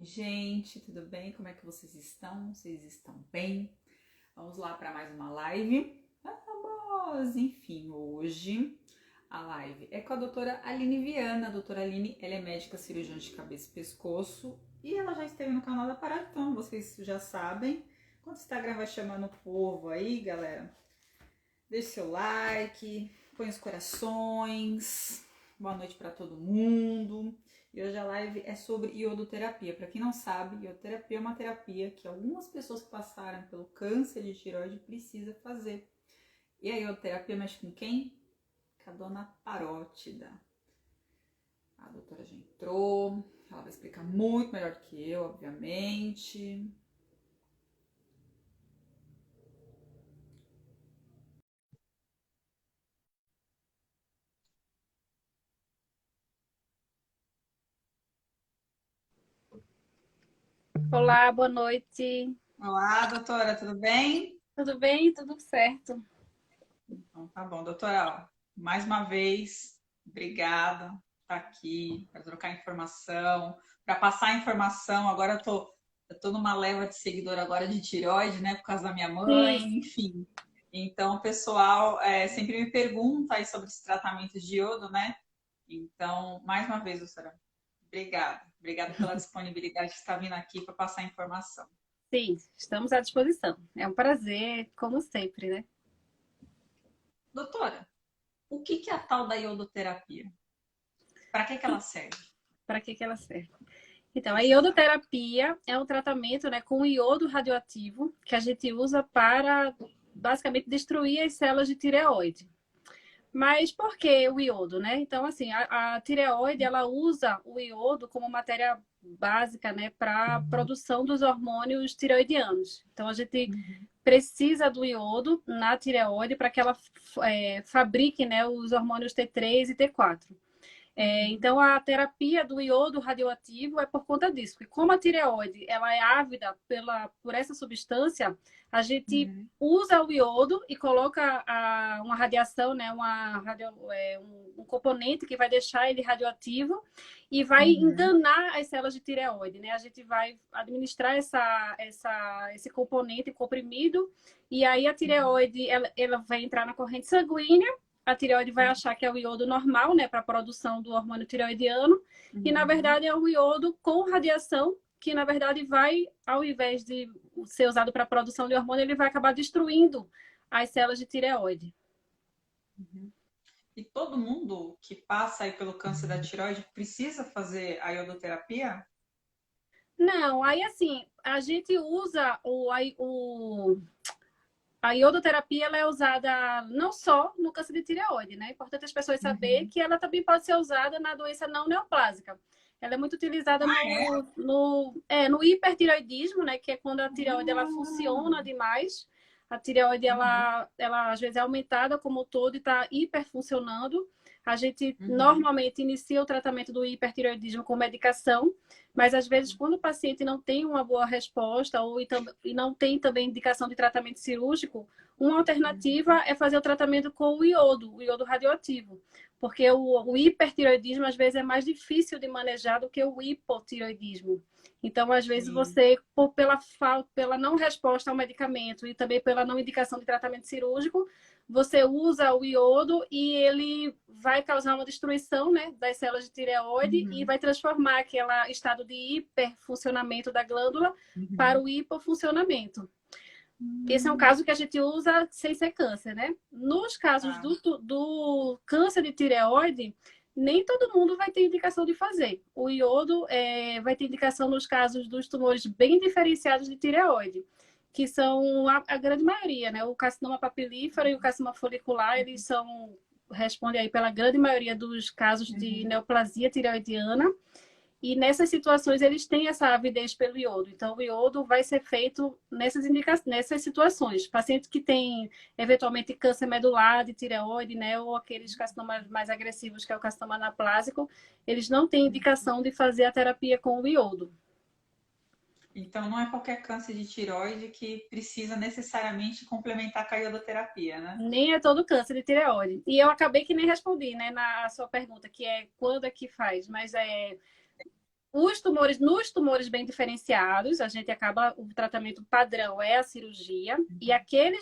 Gente, tudo bem? Como é que vocês estão? Vocês estão bem? Vamos lá para mais uma live. Vamos! Enfim, hoje a live é com a doutora Aline Viana. A doutora Aline, ela é médica cirurgiã de cabeça e pescoço e ela já esteve no canal da Parada, então vocês já sabem. Quando o Instagram vai chamando o povo aí, galera, deixe seu like, põe os corações. Boa noite para todo mundo. E hoje a live é sobre iodoterapia. Para quem não sabe, iodoterapia é uma terapia que algumas pessoas que passaram pelo câncer de tireoide precisam fazer. E a iodoterapia mexe com quem? Com a dona Parótida. A doutora já entrou, ela vai explicar muito melhor que eu, obviamente. Olá, boa noite. Olá, doutora, tudo bem? Tudo bem? Tudo certo. Então, tá bom, doutora, ó, mais uma vez, obrigada por estar aqui, para trocar informação, para passar informação. Agora eu tô numa leva de seguidor agora de tireoide, né, por causa da minha mãe, Sim. enfim. Então, o pessoal sempre me pergunta aí sobre esse tratamento de iodo, né? Então, mais uma vez, doutora, obrigada. Obrigada pela disponibilidade de estar vindo aqui para passar informação. Sim, estamos à disposição. É um prazer, como sempre, né? Doutora, o que que é a tal da iodoterapia? Para que que ela serve? Para que ela serve? O Então, que a que você sabe? iodoterapia é um tratamento, né, com iodo radioativo que a gente usa para basicamente destruir as células de tireoide. Mas por que o iodo, né? Então, assim, a tireoide, ela usa o iodo como matéria básica, né, para a produção dos hormônios tireoidianos. Então, a gente Uhum, precisa do iodo na tireoide para que ela fabrique, né, os hormônios T3 e T4. uhum, Então, a terapia do iodo radioativo é por conta disso. E como a tireoide ela é ávida por essa substância, a gente uhum, usa o iodo e coloca uma radiação, né, um componente que vai deixar ele radioativo e vai uhum, enganar as células de tireoide. Né? A gente vai administrar esse componente comprimido e aí a uhum, tireoide ela vai entrar na corrente sanguínea. A tireoide vai achar que é o iodo normal, né, para a produção do hormônio tireoidiano, e na uhum, verdade é o iodo com radiação, que na verdade vai, ao invés de ser usado para a produção de hormônio, ele vai acabar destruindo as células de tireoide. uhum. E todo mundo que passa aí pelo câncer da tireoide precisa fazer a iodoterapia? Não, aí assim, a gente usa a iodoterapia ela é usada não só no câncer de tireoide, né? É importante as pessoas saberem Uhum. que ela também pode ser usada na doença não neoplásica. Ela é muito utilizada no hipertireoidismo, né? Que é quando a tireoide ela funciona demais. A tireoide Uhum, ela às vezes é aumentada como um todo e está hiperfuncionando. A gente uhum, normalmente inicia o tratamento do hipertireoidismo com medicação, mas às vezes, quando o paciente não tem uma boa resposta e não tem também indicação de tratamento cirúrgico, uma alternativa uhum, é fazer o tratamento com o iodo radioativo, porque o hipertireoidismo às vezes é mais difícil de manejar do que o hipotireoidismo. Então, às vezes, sim. você, pela não resposta ao medicamento e também pela não indicação de tratamento cirúrgico, você usa o iodo e ele vai causar uma destruição, né, das células de tireoide e Uhum, vai transformar aquele estado de hiperfuncionamento da glândula para uhum. o hipofuncionamento. Esse é um Hum, caso que a gente usa sem ser câncer, né? Nos casos tá. do câncer de tireoide, nem todo mundo vai ter indicação de fazer. O iodo vai ter indicação nos casos dos tumores bem diferenciados de tireoide, que são a grande maioria, né? O carcinoma papilífero e o carcinoma folicular, eles respondem aí pela grande maioria dos casos de Uhum. neoplasia tireoidiana. E nessas situações eles têm essa avidez pelo iodo. Então, o iodo vai ser feito nessas situações. Pacientes que têm, eventualmente, câncer medular de tireoide, né? Ou aqueles carcinomas mais agressivos, que é o carcinoma anaplásico, eles não têm indicação de fazer a terapia com o iodo. Então, não é qualquer câncer de tireoide que precisa necessariamente complementar com a iodoterapia, né? Nem é todo câncer de tireoide. E eu acabei que nem respondi, né, na sua pergunta, que é quando é que faz. Mas Nos tumores bem diferenciados, a gente acaba, o tratamento padrão é a cirurgia, e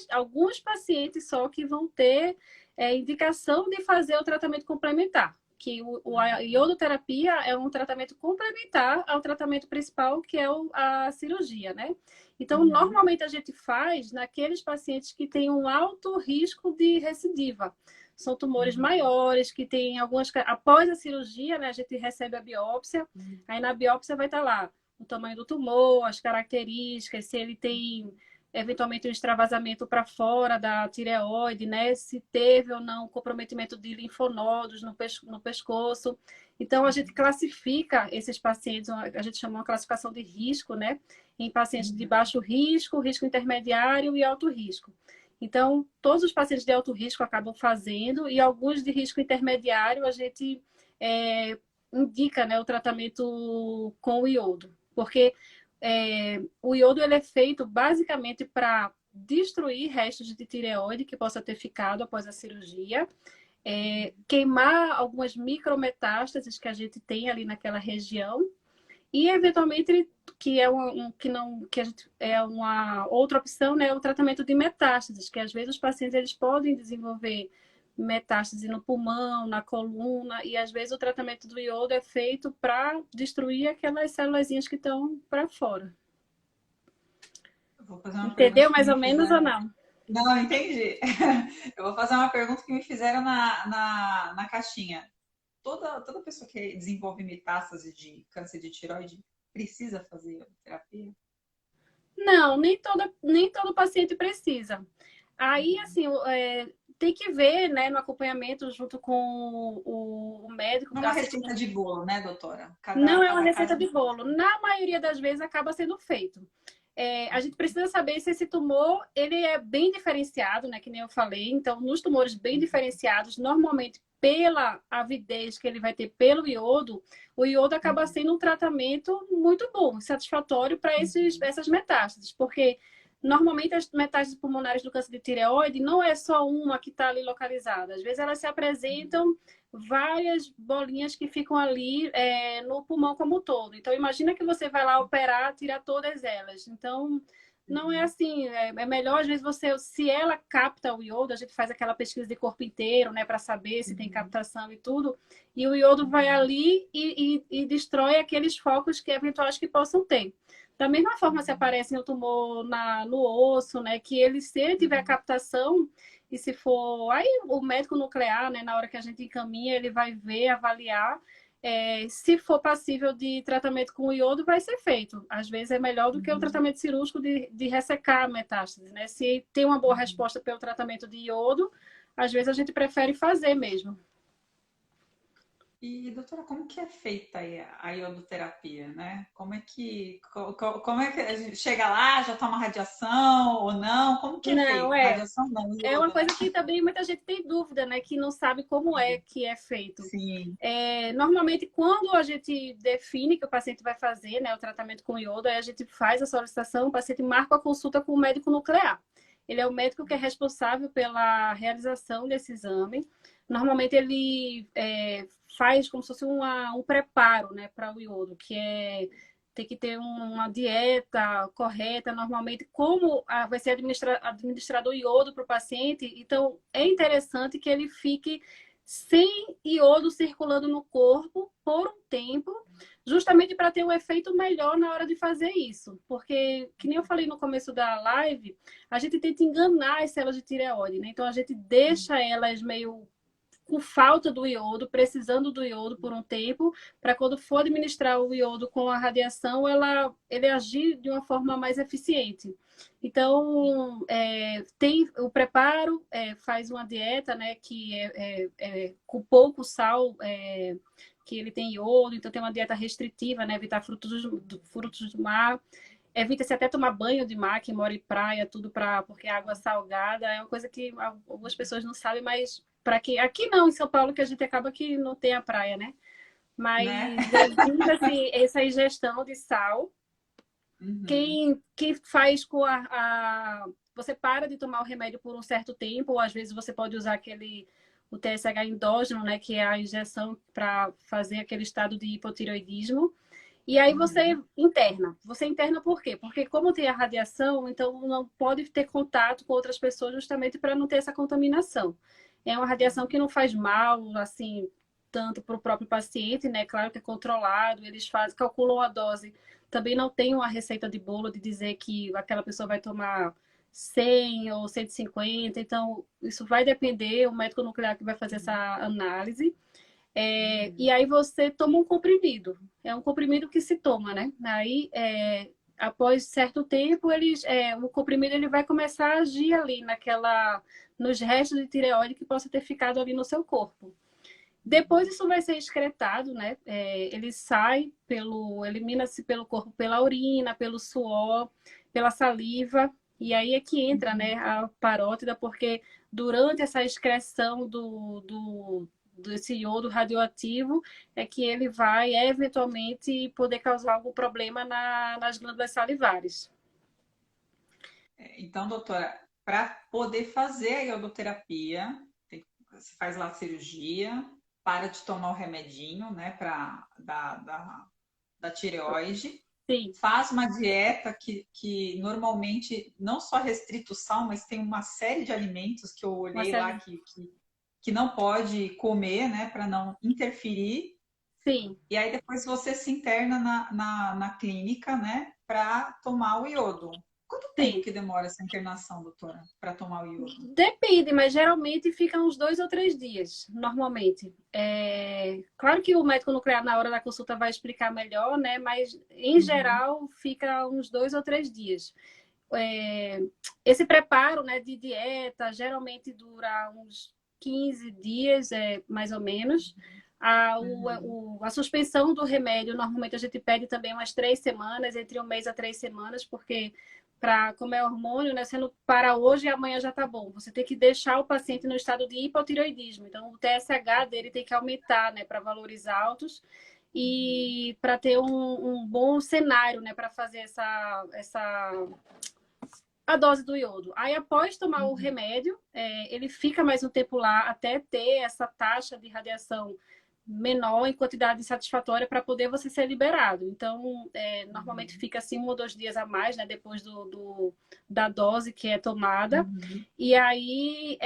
alguns pacientes só que vão ter indicação de fazer o tratamento complementar, que a iodoterapia é um tratamento complementar ao tratamento principal, que é a cirurgia, né? Então, normalmente a gente faz naqueles pacientes que têm um alto risco de recidiva. São tumores maiores, que tem algumas... Após a cirurgia, né, a gente recebe a biópsia. Aí na biópsia vai estar lá o tamanho do tumor, as características, se ele tem eventualmente um extravasamento para fora da tireoide, né? Se teve ou não comprometimento de linfonodos no pescoço. Então, a gente classifica esses pacientes, a gente chama uma classificação de risco, né? Em pacientes de baixo risco, risco intermediário e alto risco. Então, todos os pacientes de alto risco acabam fazendo, e alguns de risco intermediário a gente indica, né, o tratamento com o iodo. Porque o iodo ele é feito basicamente para destruir restos de tireoide que possa ter ficado após a cirurgia, queimar algumas micrometástases que a gente tem ali naquela região, e eventualmente é uma outra opção, né, o tratamento de metástases, que às vezes os pacientes eles podem desenvolver metástase no pulmão, na coluna, e às vezes o tratamento do iodo é feito para destruir aquelas célulazinhas que estão para fora. Vou fazer uma Entendeu pergunta que mais me ou menos ou fizeram. não? Não, entendi. Eu vou fazer uma pergunta que me fizeram na caixinha. Toda pessoa que desenvolve metástase de câncer de tireoide precisa fazer terapia? Não, nem todo paciente precisa. Aí, assim, tem que ver, né, no acompanhamento junto com o médico. Não é uma Assim, receita de bolo, né, doutora? não é uma Cada receita caso. de bolo. Na maioria das vezes acaba sendo feito. A gente precisa saber se esse tumor ele é bem diferenciado, né? Que nem eu falei. Então, nos tumores bem diferenciados, normalmente pela avidez que ele vai ter pelo iodo, o iodo acaba sendo um tratamento muito bom, satisfatório para essas metástases, porque normalmente as metástases pulmonares do câncer de tireoide não é só uma que está ali localizada. Às vezes elas se apresentam várias bolinhas que ficam ali no pulmão como um todo. Então, imagina que você vai lá operar, tirar todas elas. Então, não é assim. É melhor, às vezes, se ela capta o iodo, a gente faz aquela pesquisa de corpo inteiro, né, para saber se tem captação e tudo. E o iodo vai ali e destrói aqueles focos que eventuais que possam ter. Da mesma forma, se aparece um tumor no osso, né, se ele tiver captação, e se for... Aí o médico nuclear, né, na hora que a gente encaminha, ele vai ver, avaliar. Se for passível de tratamento com iodo, vai ser feito. Às vezes é melhor do que o tratamento cirúrgico de ressecar a metástase, né? Se tem uma boa resposta pelo tratamento de iodo, às vezes a gente prefere fazer mesmo. E, doutora, como que é feita a iodoterapia, né? Como é que a gente chega lá, já toma radiação ou não? Como que é Não, feito? Radiação não, é uma iodo, né? coisa que também muita gente tem dúvida, né? Que não sabe como é que é feito. Sim. Normalmente, quando a gente define que o paciente vai fazer, né, o tratamento com iodo, aí a gente faz a solicitação, o paciente marca a consulta com o médico nuclear. Ele é o médico que é responsável pela realização desse exame. Normalmente, ele faz como se fosse um preparo, né, para o iodo, que tem que ter uma dieta correta, normalmente, como vai ser administrado o iodo para o paciente. Então, é interessante que ele fique sem iodo circulando no corpo por um tempo, justamente para ter um efeito melhor na hora de fazer isso. Porque, que nem eu falei no começo da live, a gente tenta enganar as células de tireoide, né? Então, a gente deixa elas meio com falta do iodo, precisando do iodo por um tempo, para quando for administrar o iodo com a radiação, ele agir de uma forma mais eficiente. Então, tem o preparo, faz uma dieta, né, que com pouco sal, que ele tem iodo, então tem uma dieta restritiva, né, evitar frutos do mar. Evita-se até tomar banho de mar, que mora em praia, tudo porque a água salgada é uma coisa que algumas pessoas não sabem, mas para que aqui não, em São Paulo, que a gente acaba que não tem a praia, né? Mas Né? evita-se essa ingestão de sal. Uhum. Quem faz com você para de tomar o remédio por um certo tempo, ou às vezes você pode usar o TSH endógeno, né, que é a injeção para fazer aquele estado de hipotireoidismo. E aí Uhum. você interna. Você interna por quê? Porque como tem a radiação, então não pode ter contato com outras pessoas justamente para não ter essa contaminação. É uma radiação que não faz mal, assim, tanto para o próprio paciente, né? Claro que é controlado, eles fazem, calculam a dose. Também não tem uma receita de bolo de dizer que aquela pessoa vai tomar 100 ou 150. Então, isso vai depender, o médico nuclear que vai fazer essa análise. E Uhum. aí você toma um comprimido. É um comprimido que se toma, né? Aí, após certo tempo, o comprimido ele vai começar a agir ali nos restos de tireoide que possa ter ficado ali no seu corpo. Depois isso vai ser excretado, né? Ele elimina-se pelo corpo, pela urina, pelo suor, pela saliva. E aí é que entra, né, Uhum. a parótida, porque durante essa excreção desse iodo radioativo é que ele vai eventualmente poder causar algum problema nas glândulas salivares. Então, doutora, para poder fazer a iodoterapia, você faz lá a cirurgia, para de tomar o remedinho, né, da tireoide, Sim, faz uma dieta que normalmente não só restrito o sal, mas tem uma série de alimentos que eu olhei lá Marcelo. que não pode comer, né, para não interferir. Sim. E aí depois você se interna na clínica, né, para tomar o iodo. Quanto tempo Sim. que demora essa internação, doutora, para tomar o iodo? Depende, mas geralmente fica uns 2 ou 3 dias, normalmente. Claro que o médico nuclear, na hora da consulta, vai explicar melhor, né? Mas, em Uhum, geral, fica uns 2 ou 3 dias. É, Esse preparo, né, de dieta geralmente dura uns 15 dias, mais ou menos. uhum, A suspensão do remédio, normalmente a gente pede também umas 3 semanas, entre 1 mês a 3 semanas, porque como é hormônio, né, você não para hoje e amanhã já tá bom. Você tem que deixar o paciente no estado de hipotireoidismo. Então, o TSH dele tem que aumentar, né, para valores altos uhum, e para ter um bom cenário, né, para fazer a dose do iodo. Aí, após tomar o uhum, remédio, ele fica mais um tempo lá até ter essa taxa de radiação menor em quantidade satisfatória para poder você ser liberado. Então, normalmente uhum, fica assim 1 ou 2 dias a mais, né, depois da dose que é tomada. uhum, E aí,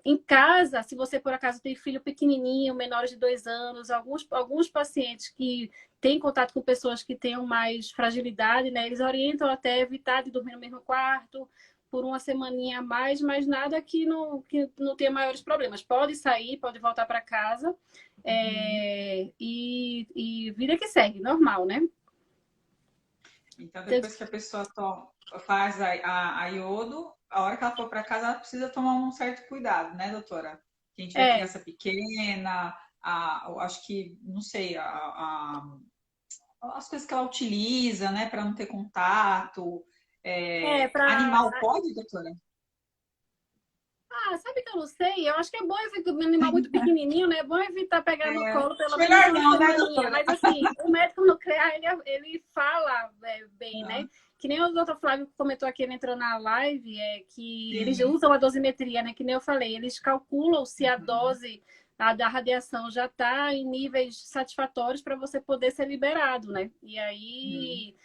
em casa, se você por acaso tem filho pequenininho, menores de 2 anos, alguns pacientes que têm contato com pessoas que tenham mais fragilidade, né? Eles orientam até evitar de dormir no mesmo quarto por uma semaninha a mais, mas nada que não tenha maiores problemas. Pode sair, pode voltar para casa, uhum. e vida que segue, normal, né? Então, Tanto depois que a pessoa faz a iodo, a hora que ela for para casa, ela precisa tomar um certo cuidado, né, doutora? Quem tiver é, criança pequena, eu acho que, não sei, as coisas que ela utiliza, né, para não ter contato. para Animal pode, doutora? sabe que eu não sei? Eu acho que é bom evitar um animal muito pequenininho, né? É bom evitar pegar no colo Acho pelo menos melhor uma não, né, semaninha. doutora? Mas, assim, o médico nuclear, ele fala bem, né? Que nem o doutor Flávio comentou aqui, ele entrou na live, que eles Sim. usam a dosimetria, né? Que nem eu falei, eles calculam se a dose da radiação já está em níveis satisfatórios para você poder ser liberado, né? E Uhum. aí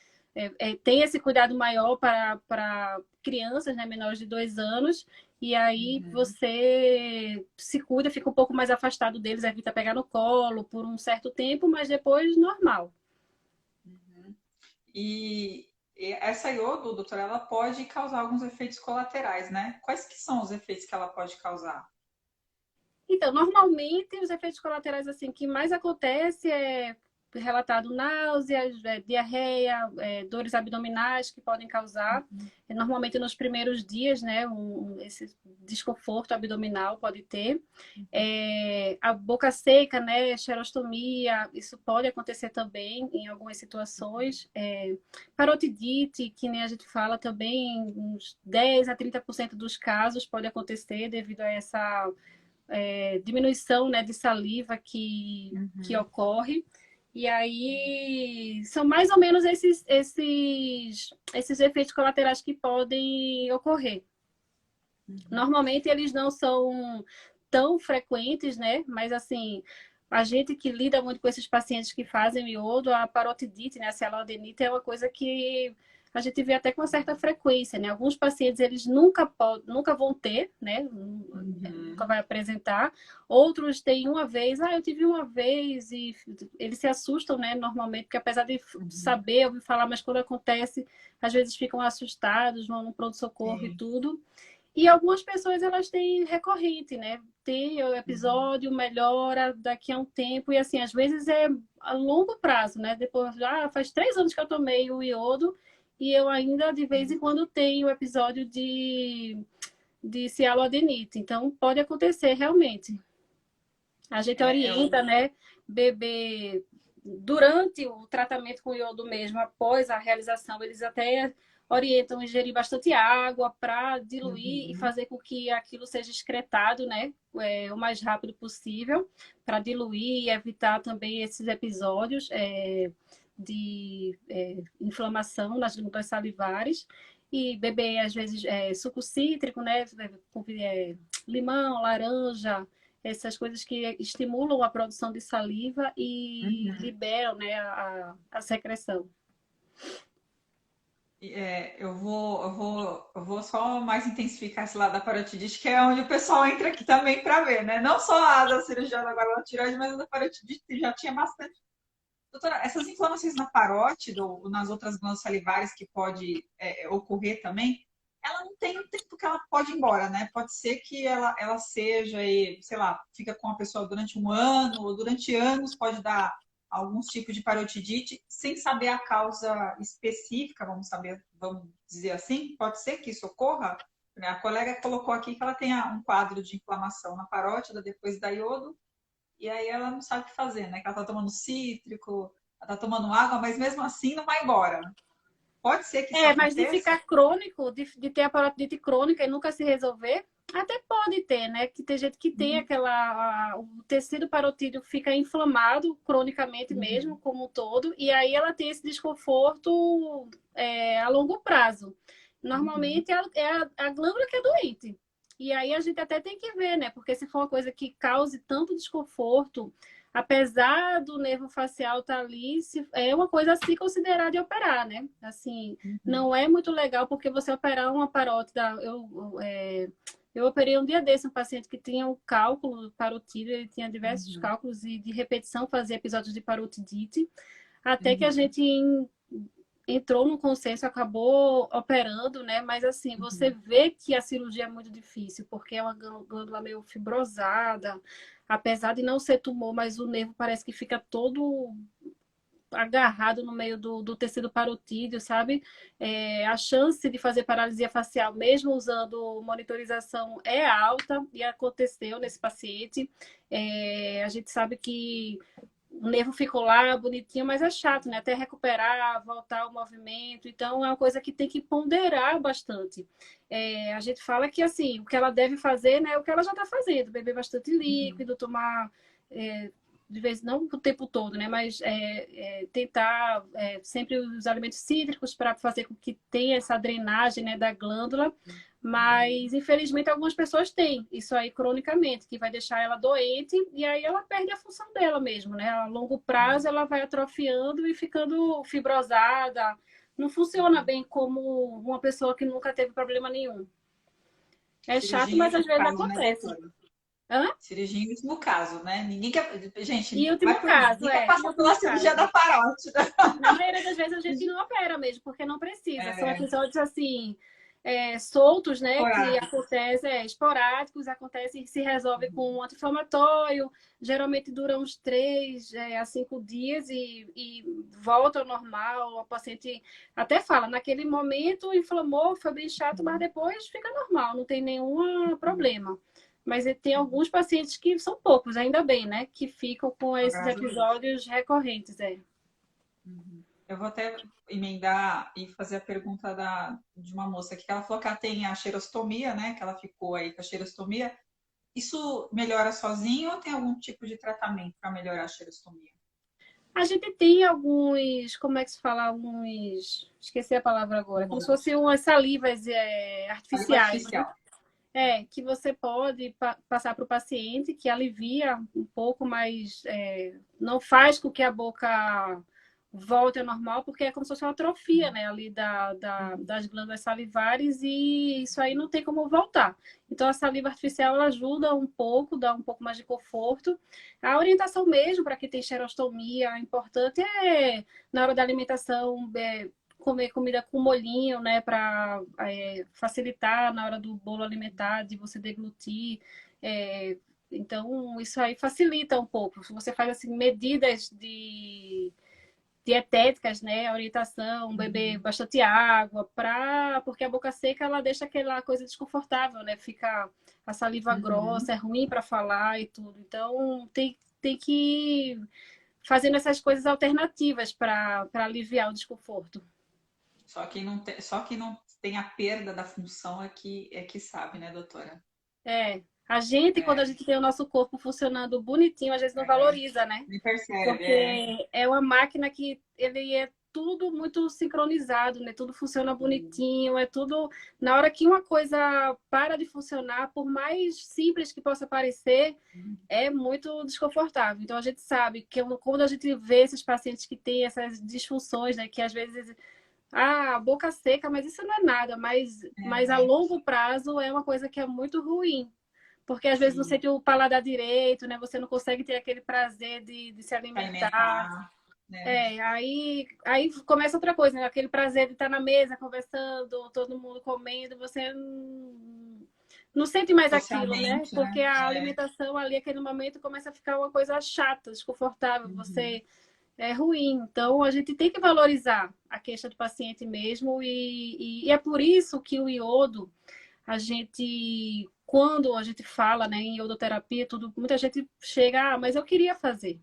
tem esse cuidado maior para crianças, né, menores de 2 anos, e aí Uhum. você se cuida, fica um pouco mais afastado deles, evita pegar no colo por um certo tempo, mas depois normal. Uhum. E essa iodo, doutora, ela pode causar alguns efeitos colaterais, né? Quais que são os efeitos que ela pode causar? Então, normalmente, os efeitos colaterais assim que mais acontece é relatado náuseas, diarreia, dores abdominais que podem causar. Normalmente nos primeiros dias, né, esse desconforto abdominal pode ter. A boca seca, né, xerostomia, isso pode acontecer também em algumas situações. Parotidite, que nem a gente fala também, uns 10 a 30% dos casos pode acontecer devido a essa diminuição, né, de saliva que Uhum. ocorre. E aí são mais ou menos esses efeitos colaterais que podem ocorrer. Uhum. Normalmente eles não são tão frequentes, né? Mas assim, A gente que lida muito com esses pacientes que fazem iodo, a parotidite, né, a cialodenite, é uma coisa que a gente vê até com uma certa frequência, né? Alguns pacientes, eles nunca vão ter, né? Nunca vai apresentar. Outros têm uma vez, eu tive uma vez, e eles se assustam, né, normalmente, porque apesar de saber, ouvir falar, mas quando acontece, às vezes ficam assustados, vão no pronto-socorro e tudo. E algumas pessoas, elas têm recorrente, né? Tem o episódio, melhora daqui a um tempo, e assim, às vezes é a longo prazo, né? Depois, já faz 3 anos que eu tomei o iodo, e eu ainda, de vez em quando, tenho episódio de cialodenite. Então, pode acontecer realmente. A gente orienta, né? Beber durante o tratamento com iodo mesmo, após a realização, eles até orientam ingerir bastante água para diluir e fazer com que aquilo seja excretado, né? O mais rápido possível, para diluir e evitar também esses episódios de inflamação nas glândulas salivares. E beber, às vezes, suco cítrico, né? Limão, laranja, essas coisas que estimulam a produção de saliva e liberam, né, a secreção. Eu vou só mais intensificar esse lado da parotidite, que é onde o pessoal entra aqui também para ver, né? Não só a da cirurgia da glândula tireoide, mas a da parotidite já tinha bastante. Doutora, essas inflamações na parótide ou nas outras glândulas salivares que pode ocorrer também, ela não tem um tempo que ela pode ir embora, né? Pode ser que ela seja, sei lá, fica com a pessoa durante um ano ou durante anos, pode dar alguns tipos de parotidite, sem saber a causa específica, vamos dizer assim. Pode ser que isso ocorra. A colega colocou aqui que ela tem um quadro de inflamação na parótida depois da iodo, e aí ela não sabe o que fazer, né? Que ela tá tomando cítrico, ela tá tomando água, mas mesmo assim não vai embora. Pode ser que isso Mas de aconteça? ficar crônico, de ter a parotidite crônica e nunca se resolver, até pode ter, né? Que tem gente que tem o tecido parotídeo fica inflamado cronicamente mesmo, como um todo, e aí ela tem esse desconforto a longo prazo. Normalmente é a glândula que é doente. E aí a gente até tem que ver, né? Porque se for uma coisa que cause tanto desconforto, apesar do nervo facial estar ali, é uma coisa a se considerar de operar, né? Assim, não é muito legal porque você operar uma parótida. Eu operei um dia desse um paciente que tinha um cálculo parotídeo, ele tinha diversos cálculos e de repetição fazia episódios de parotidite, até que a gente entrou no consenso, acabou operando, né? Mas assim, você vê que a cirurgia é muito difícil, porque é uma glândula meio fibrosada, apesar de não ser tumor, mas o nervo parece que fica todo agarrado no meio do tecido parotídeo, sabe? A chance de fazer paralisia facial, mesmo usando monitorização, é alta, e aconteceu nesse paciente. A gente sabe que o nervo ficou lá bonitinho, mas é chato, né? Até recuperar, voltar ao movimento. Então, é uma coisa que tem que ponderar bastante. A gente fala que, assim, o que ela deve fazer, né? É o que ela já está fazendo. Beber bastante líquido, tomar... de vez, não o tempo todo, né? Mas tentar sempre os alimentos cítricos para fazer com que tenha essa drenagem, né, da glândula. Mas, infelizmente, algumas pessoas têm isso aí cronicamente, que vai deixar ela doente e aí ela perde a função dela mesmo, né? A longo prazo ela vai atrofiando e ficando fibrosada. Não funciona bem como uma pessoa que nunca teve problema nenhum. É chato, Cirurgia mas em às vezes caso, né, acontece. doutora? Hã? Cirurgia em último caso, né? Ninguém quer. Gente, E último caso, ninguém quer em passar pela último cirurgia da caso. parótida. Na maioria das vezes a gente não opera mesmo, porque não precisa. São É, episódios assim, soltos, né? Que esporádico. acontecem, esporádicos, acontecem e se resolve com um anti-inflamatório. Geralmente dura uns 3 a 5 dias e volta ao normal. O paciente até fala, naquele momento inflamou, foi bem chato, mas depois fica normal, não tem nenhum problema. Mas tem alguns pacientes que são poucos, ainda bem, né? Que ficam com esses Graças a Deus. episódios recorrentes, Eu vou até emendar e fazer a pergunta de uma moça aqui, que ela falou que ela tem a xerostomia, né? Que ela ficou aí com a xerostomia. Isso melhora sozinho ou tem algum tipo de tratamento para melhorar a xerostomia? A gente tem alguns, como é que se fala? Alguns. Esqueci a palavra agora. Como se fossem umas salivas Saliva artificiais, né? artificial. que você pode passar para o paciente, que alivia um pouco, mas não faz com que a boca volte ao normal, porque é como se fosse uma atrofia, né, ali das glândulas salivares, e isso aí não tem como voltar. Então, a saliva artificial, ela ajuda um pouco, dá um pouco mais de conforto. A orientação mesmo, para quem tem xerostomia, importante na hora da alimentação, comer comida com molhinho, né, para facilitar na hora do bolo alimentar, de você deglutir. Então, isso aí facilita um pouco. Se você faz assim, medidas dietéticas, né, orientação, beber bastante água, porque a boca seca ela deixa aquela coisa desconfortável, né? Fica a saliva grossa, é ruim para falar e tudo. Então, tem que ir fazendo essas coisas alternativas para aliviar o desconforto. Só que não tem a perda da função é que sabe, né, doutora? A gente, quando a É, gente tem o nosso corpo funcionando bonitinho, às vezes não é, valoriza, né? nem percebe, Porque é uma máquina que ele é tudo muito sincronizado, né? Tudo funciona bonitinho, é tudo. Na hora que uma coisa para de funcionar, por mais simples que possa parecer, é muito desconfortável. Então a gente sabe que quando a gente vê esses pacientes que têm essas disfunções, né? Que às vezes boca seca, mas isso não é nada, mas a É, longo prazo é uma coisa que é muito ruim. Porque às vezes não sim, sente o paladar direito, né? Você não consegue ter aquele prazer de se para alimentar. alimentar, né? Aí começa outra coisa, né? Aquele prazer de estar na mesa conversando, todo mundo comendo, você não sente mais aquilo, né? Socialmente, Porque né? a É. alimentação ali, aquele momento, começa a ficar uma coisa chata, desconfortável, Uhum. você é ruim. Então, a gente tem que valorizar a queixa do paciente mesmo, e é por isso que o iodo, quando a gente fala, né, em iodoterapia, tudo, muita gente chega, mas eu queria fazer.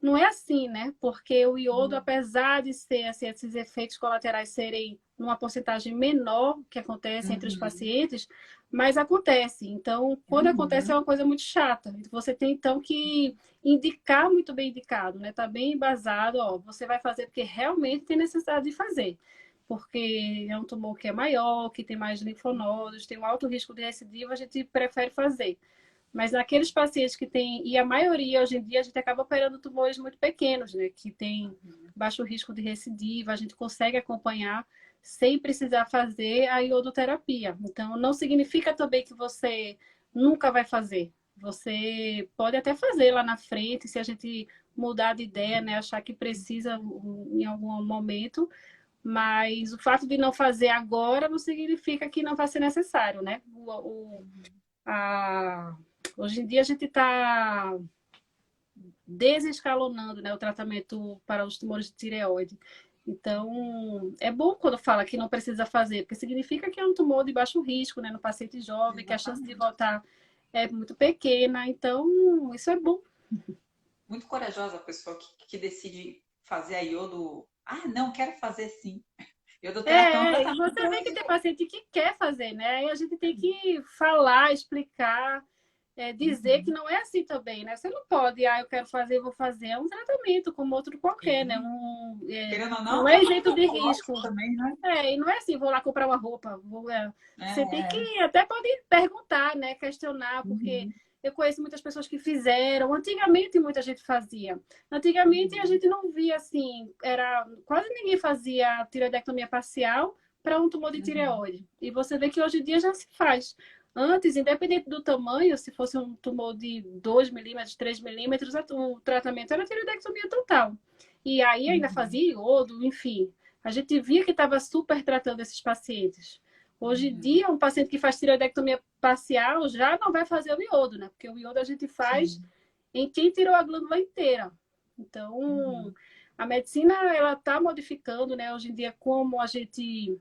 Não é assim, né? Porque o iodo, apesar de ser assim, esses efeitos colaterais serem numa porcentagem menor que acontece entre os Uhum. pacientes, mas acontece. Então, quando acontece é Uhum. uma coisa muito chata. Você tem então que indicar muito bem indicado, né? Tá bem embasado, ó, você vai fazer porque realmente tem necessidade de fazer. Porque é um tumor que é maior, que tem mais linfonodos, tem um alto risco de recidiva, a gente prefere fazer. Mas naqueles pacientes que têm, e a maioria hoje em dia, a gente acaba operando tumores muito pequenos, né? Que tem baixo risco de recidiva, a gente consegue acompanhar sem precisar fazer a iodoterapia. Então, não significa também que você nunca vai fazer. Você pode até fazer lá na frente, se a gente mudar de ideia, né? Achar que precisa em algum momento, mas o fato de não fazer agora não significa que não vai ser necessário, né? A, Hoje em dia a gente está desescalonando, né, o tratamento para os tumores de tireoide. Então, é bom quando fala que não precisa fazer, porque significa que é um tumor de baixo risco, né, no paciente jovem, que a chance de Exatamente. voltar é muito pequena. Então, isso é bom. Muito corajosa a pessoa que decide fazer a iodo. Ah, não, quero fazer sim. Iodoterapia é um E tratamento. você vê que tem paciente que quer fazer, né? Aí a gente tem que falar, explicar, dizer que Uhum. não é assim também, né? Você não pode, eu quero fazer, vou fazer. É um tratamento como outro qualquer, né? Sim. Querendo ou não, é Não um é isento tratamento de oncológico risco. também, né? E não é assim, vou lá comprar uma roupa. Você tem É. que até pode perguntar, né? Questionar, porque Uhum. eu conheço muitas pessoas que fizeram. Antigamente muita gente fazia. Antigamente a Uhum. gente não via assim, quase ninguém fazia tireoidectomia parcial para um tumor de Uhum. tireoide. E você vê que hoje em dia já se faz. Antes, independente do tamanho, se fosse um tumor de 2 milímetros, 3 milímetros, o tratamento era tireoidectomia total. E aí ainda Uhum. fazia iodo, enfim. A gente via que estava super tratando esses pacientes. Hoje em Uhum. dia, um paciente que faz tireoidectomia parcial já não vai fazer o iodo, né? Porque o iodo a gente faz Sim. em quem tirou a glândula inteira. Então, Uhum. a medicina ela está modificando, né? Hoje em dia, como a gente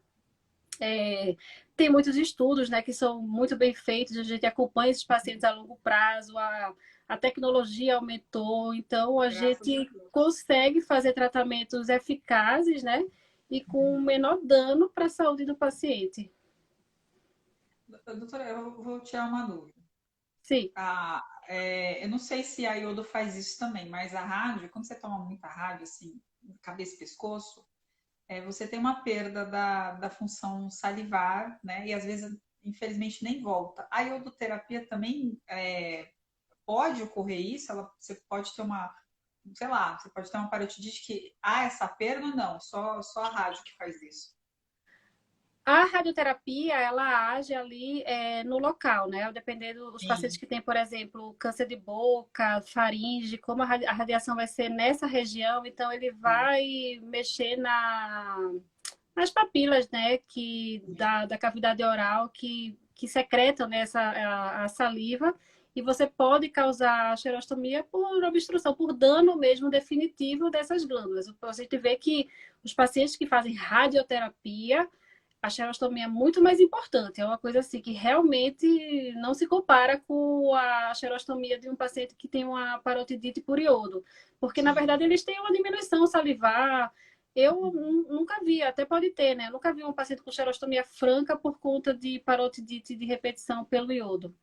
tem muitos estudos, né, que são muito bem feitos, a gente acompanha esses pacientes a longo prazo, a tecnologia aumentou, então a Graças a gente Deus. consegue fazer tratamentos eficazes, né, e com o Uhum. menor dano para a saúde do paciente. Doutora, eu vou tirar uma dúvida. Sim. Eu não sei se a iodo faz isso também, mas a rádio, quando você toma muita rádio, assim, cabeça e pescoço, você tem uma perda da função salivar, né? E às vezes infelizmente nem volta. A iodoterapia também pode ocorrer isso? Você pode ter sei lá, você pode ter uma parotidite que há essa perda ou não? Só a rádio que faz isso. A radioterapia, ela age ali no local, né? Dependendo dos pacientes Sim. que têm, por exemplo, câncer de boca, faringe, como a radiação vai ser nessa região, então ele vai mexer nas papilas, né? Da cavidade oral que secretam, né, a saliva. E você pode causar xerostomia por obstrução, por dano mesmo definitivo dessas glândulas. A gente vê que os pacientes que fazem radioterapia, a xerostomia é muito mais importante. É uma coisa assim que realmente não se compara com a xerostomia de um paciente que tem uma parotidite por iodo. Porque, na Sim. verdade, eles têm uma diminuição salivar. Eu nunca vi, até pode ter, né? Eu nunca vi um paciente com xerostomia franca por conta de parotidite de repetição pelo iodo.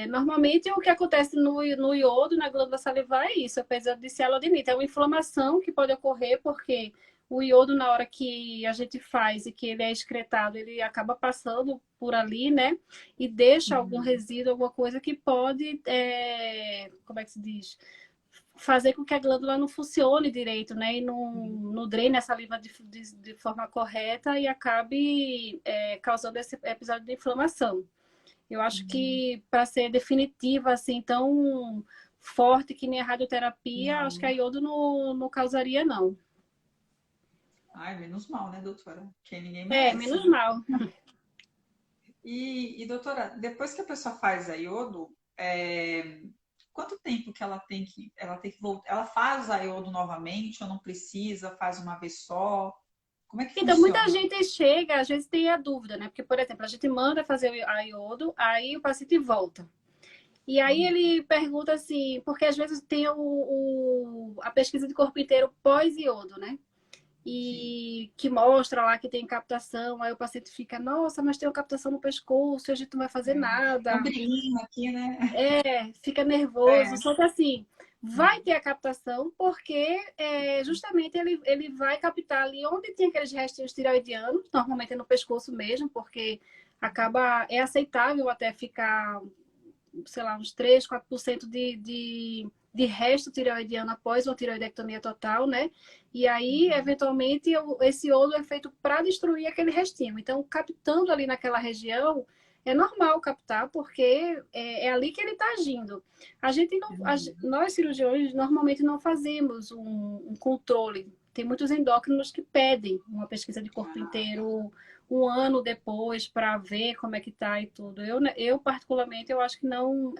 Normalmente, o que acontece no iodo, na glândula salivar, é isso, apesar de cialodinite. É uma inflamação que pode ocorrer porque o iodo, na hora que a gente faz e que ele é excretado, ele acaba passando por ali, né? E deixa algum Uhum. resíduo, alguma coisa que pode, como é que se diz? Fazer com que a glândula não funcione direito, né? E não drene a saliva de forma correta e acabe causando esse episódio de inflamação. Eu acho Uhum. que para ser definitiva, assim, tão forte que nem a radioterapia, acho que a Não. iodo não causaria, não. Ai, menos mal, né, doutora? Que ninguém merece, Menos né? mal. Doutora, depois que a pessoa faz a iodo, quanto tempo que ela tem que voltar? Ela faz a iodo novamente ou não precisa? Faz uma vez só? Como é que Então, muita funciona? gente chega, às vezes tem a dúvida, né? Porque, por exemplo, a gente manda fazer a iodo, aí o paciente volta. E aí Uhum. ele pergunta assim, porque às vezes tem a pesquisa de corpo inteiro pós-iodo, né? Sim. E que mostra lá que tem captação, aí o paciente fica, nossa, mas tem uma captação no pescoço, a gente não vai fazer Tem um nada. brilhinho aqui, né? Fica nervoso. É. Só que assim, vai ter a captação porque justamente ele vai captar ali onde tem aqueles restinhos tireoidianos, normalmente é no pescoço mesmo, porque é aceitável até ficar, sei lá, uns 3, 4% de resto tireoidiano após uma tireoidectomia total, né? E aí, Uhum. eventualmente, esse iodo é feito para destruir aquele restinho. Então, captando ali naquela região, é normal captar, porque é ali que ele está agindo. A gente não, Uhum. nós cirurgiões normalmente não fazemos um controle. Tem muitos endócrinos que pedem uma pesquisa de corpo Ah, tá. inteiro um ano depois para ver como é que tá e tudo. Eu particularmente, eu acho que não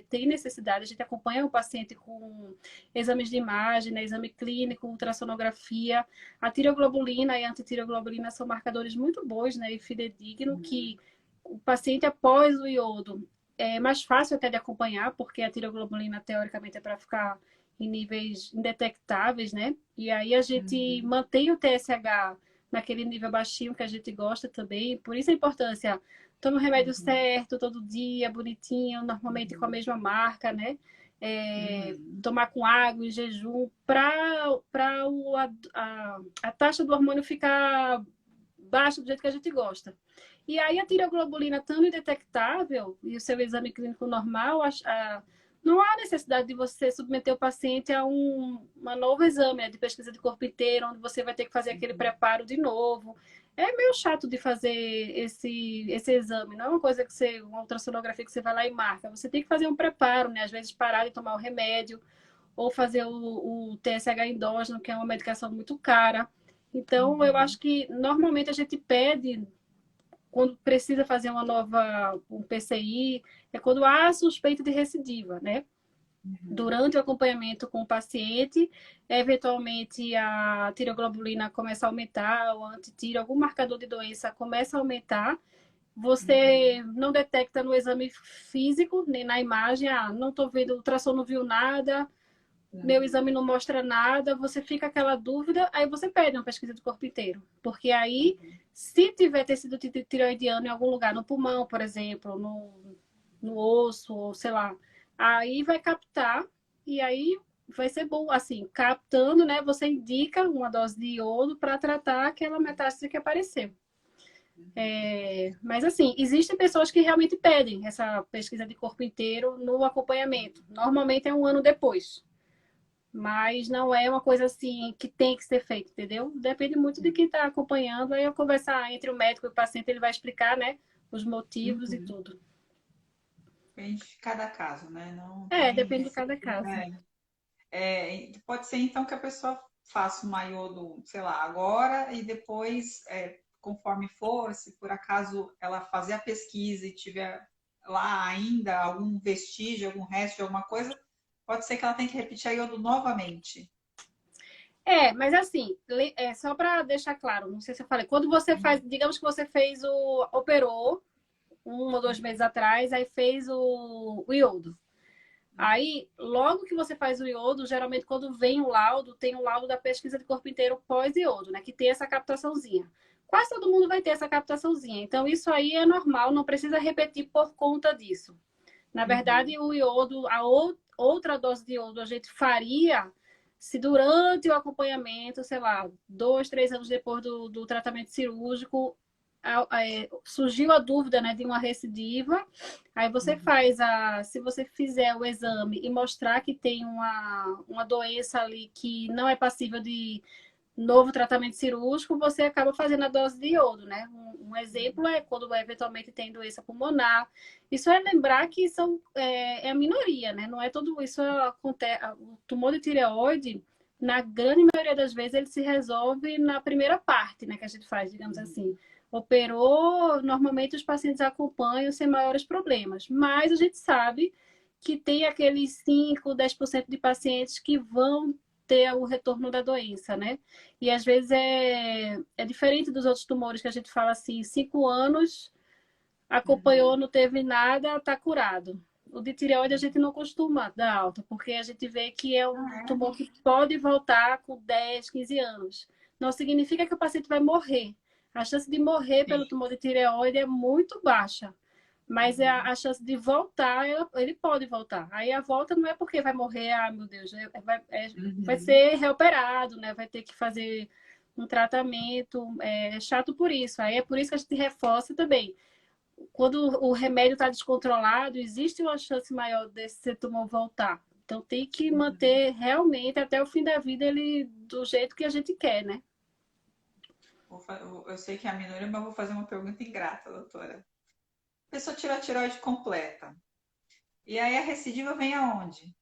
tem necessidade. A gente acompanha o paciente com exames de imagem, né, exame clínico, ultrassonografia. A tireoglobulina e a antitireoglobulina são marcadores muito bons, né, e fidedignos Uhum. que o paciente após o iodo é mais fácil até de acompanhar, porque a tireoglobulina teoricamente é para ficar em níveis indetectáveis, né? E aí a gente Uhum. mantém o TSH naquele nível baixinho que a gente gosta também. Por isso a importância. Toma o remédio Uhum. certo, todo dia, bonitinho, normalmente com a Uhum. mesma marca, né? Uhum. Tomar com água em jejum, para a taxa do hormônio ficar baixa do jeito que a gente gosta. E aí a tireoglobulina estando indetectável e o seu exame clínico normal, não há necessidade de você submeter o paciente a uma novo exame, né, de pesquisa de corpo inteiro, onde você vai ter que fazer aquele Uhum. preparo de novo. É meio chato de fazer esse exame, não é uma coisa uma ultrassonografia que você vai lá e marca. Você tem que fazer um preparo, né? Às vezes parar de tomar o remédio, ou fazer o TSH endógeno, que é uma medicação muito cara. Então, eu Uhum. acho que normalmente a gente pede quando precisa fazer um PCI, é quando há suspeita de recidiva, né? Uhum. Durante o acompanhamento com o paciente, eventualmente a tireoglobulina começa a aumentar, o antitiro, algum marcador de doença começa a aumentar, você Uhum. não detecta no exame físico, nem na imagem, não estou vendo, o ultrassom não viu nada, meu exame Uhum. não mostra nada, você fica aquela dúvida, aí você pede uma pesquisa do corpo inteiro. Porque aí, se tiver tecido tireoidiano em algum lugar, no pulmão, por exemplo, no osso, ou sei lá, aí vai captar e aí vai ser bom, assim, captando, né? Você indica uma dose de iodo para tratar aquela metástase que apareceu. Mas, assim, existem pessoas que realmente pedem essa pesquisa de corpo inteiro no acompanhamento. Normalmente é um ano depois. Mas não é uma coisa assim que tem que ser feito, entendeu? Depende muito de quem está acompanhando. Aí eu conversar entre o médico e o paciente, ele vai explicar, né, os motivos e Uhum. tudo. Depende de cada caso, né? Não tem Depende de cada receita. caso. Pode ser então que a pessoa faça o iodo, sei lá, agora e depois, conforme for, se por acaso ela fazer a pesquisa e tiver lá ainda algum vestígio, algum resto de alguma coisa, pode ser que ela tenha que repetir a iodo novamente. Mas assim, só para deixar claro, não sei se eu falei, quando você faz, digamos que você fez operou 1 ou 2 meses atrás, aí fez o iodo. Aí, logo que você faz o iodo, geralmente quando vem o laudo, tem o laudo da pesquisa de corpo inteiro pós-iodo, né? Que tem essa captaçãozinha. Quase todo mundo vai ter essa captaçãozinha. Então, isso aí é normal, não precisa repetir por conta disso. Na Uhum. verdade, o iodo, outra dose de iodo a gente faria se durante o acompanhamento, sei lá, 2, 3 anos depois do tratamento cirúrgico, surgiu a dúvida, né, de uma recidiva. Aí você Uhum. se você fizer o exame e mostrar que tem uma doença ali que não é passível de novo tratamento cirúrgico, você acaba fazendo a dose de iodo, né? Um exemplo é quando eventualmente tem doença pulmonar. Isso é lembrar que é a minoria, né? Não é tudo isso acontece. O tumor de tireoide, na grande maioria das vezes, ele se resolve na primeira parte, né? Que a gente faz, digamos assim. Operou, normalmente os pacientes acompanham sem maiores problemas, mas a gente sabe que tem aqueles 5, 10% de pacientes que vão ter o retorno da doença, né? E às vezes é diferente dos outros tumores que a gente fala assim, 5 anos, acompanhou, Uhum. não teve nada, está curado. O de tireoide a gente não costuma dar alta, porque a gente vê que é um Ah, tumor que pode voltar com 10, 15 anos. Não significa que o paciente vai morrer. A chance de morrer pelo sim. tumor de tireoide é muito baixa. Mas Uhum. a chance de voltar, ele pode voltar. Aí a volta não é porque vai morrer, meu Deus, vai Uhum. ser reoperado, né? Vai ter que fazer um tratamento. É chato por isso. Aí é por isso que a gente reforça também. Quando o remédio está descontrolado, existe uma chance maior desse tumor voltar. Então tem que manter realmente até o fim da vida ele do jeito que a gente quer, né? Eu sei que é a minoria, mas vou fazer uma pergunta ingrata, doutora. A pessoa tira a tireoide completa. E aí a recidiva vem aonde?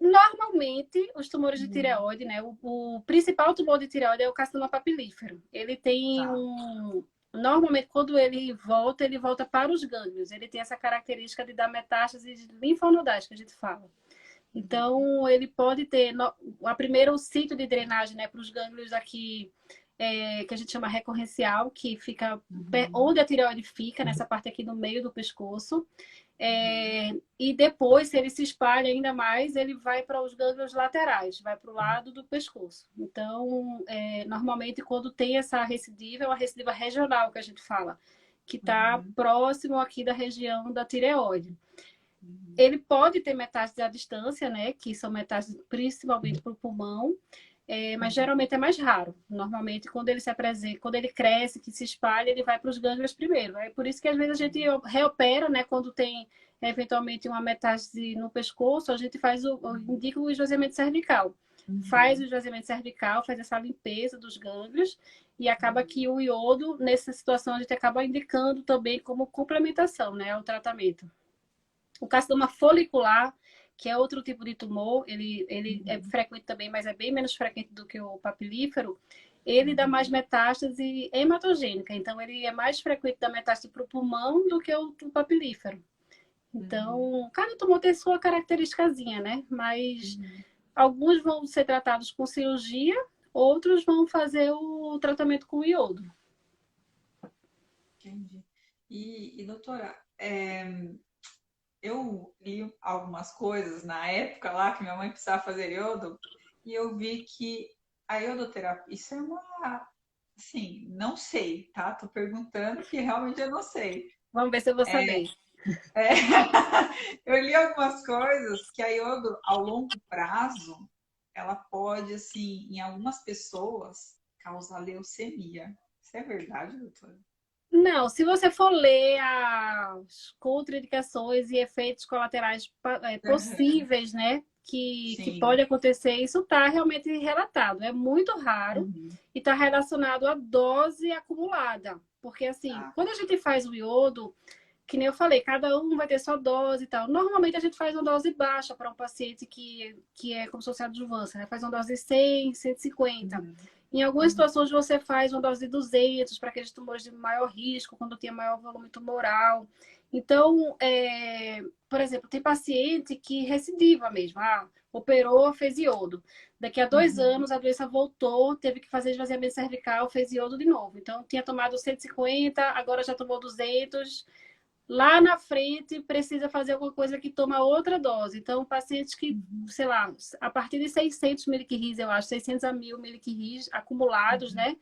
Normalmente, os tumores de Uhum. tireoide, né? O principal tumor de tireoide é o carcinoma papilífero. Ele tem Tá. um. Normalmente, quando ele volta para os gânglios. Ele tem essa característica de dar metástases linfonodais, que a gente fala. Uhum. Então, ele pode ter. A primeira, o sítio de drenagem, né? Para os gânglios aqui, que a gente chama recorrencial, que fica Uhum. onde a tireoide fica, nessa parte aqui no meio do pescoço. Uhum. E depois, se ele se espalha ainda mais, ele vai para os gânglios laterais, vai para o lado do pescoço. Então, normalmente, quando tem essa recidiva, é uma recidiva regional que a gente fala, que está Uhum. próximo aqui da região da tireoide. Uhum. Ele pode ter metástases à distância, né? Que são metástases principalmente para o pulmão, mas Uhum. geralmente é mais raro. Normalmente, quando ele se apresenta, quando ele cresce, que se espalha, ele vai para os gânglios primeiro. É por isso que às vezes a gente reopera, né? Quando tem eventualmente uma metástase no pescoço, a gente indica o esvaziamento cervical. Faz o Uhum. esvaziamento cervical, faz essa limpeza dos gânglios e acaba que o iodo, nessa situação, a gente acaba indicando também como complementação, né, ao tratamento. O carcinoma folicular, que é outro tipo de tumor, ele é Uhum. frequente também, mas é bem menos frequente do que o papilífero. Ele dá mais Uhum. metástase hematogênica, então ele é mais frequente da metástase para o pulmão do que o papilífero. Uhum. Então, cada tumor tem sua característicazinha, né? Mas Uhum. alguns vão ser tratados com cirurgia, outros vão fazer o tratamento com iodo. Entendi. Doutora, eu li algumas coisas na época lá que minha mãe precisava fazer iodo e eu vi que a iodoterapia, isso é uma, assim, não sei, tá? Tô perguntando que realmente eu não sei. Vamos ver se eu vou saber. É, eu li algumas coisas que a iodo, ao longo prazo, ela pode, assim, em algumas pessoas, causar leucemia. Isso é verdade, doutora? Não, se você for ler as contraindicações e efeitos colaterais Aham. possíveis, né, que Sim. pode acontecer, isso está realmente relatado. É muito raro Uhum. e está relacionado à dose acumulada. Porque, assim, Tá. quando a gente faz o iodo, que nem eu falei, cada um vai ter sua dose e tal. Normalmente a gente faz uma dose baixa para um paciente que é como se fosse adjuvância, né? Faz uma dose de 100, 150. Uhum. Em algumas Uhum. situações você faz uma dose de 200 para aqueles tumores de maior risco, quando tem maior volume tumoral. Então, por exemplo, tem paciente que recidiva mesmo. Operou, fez iodo. Daqui a 2 anos Uhum. a doença voltou, teve que fazer esvaziamento cervical, fez iodo de novo. Então, tinha tomado 150, agora já tomou 200. Lá na frente precisa fazer alguma coisa que toma outra dose. Então, pacientes que, Uhum. sei lá, a partir de 600 miliquirris, eu acho, 600 a 1000 miliquirris acumulados, Uhum. né?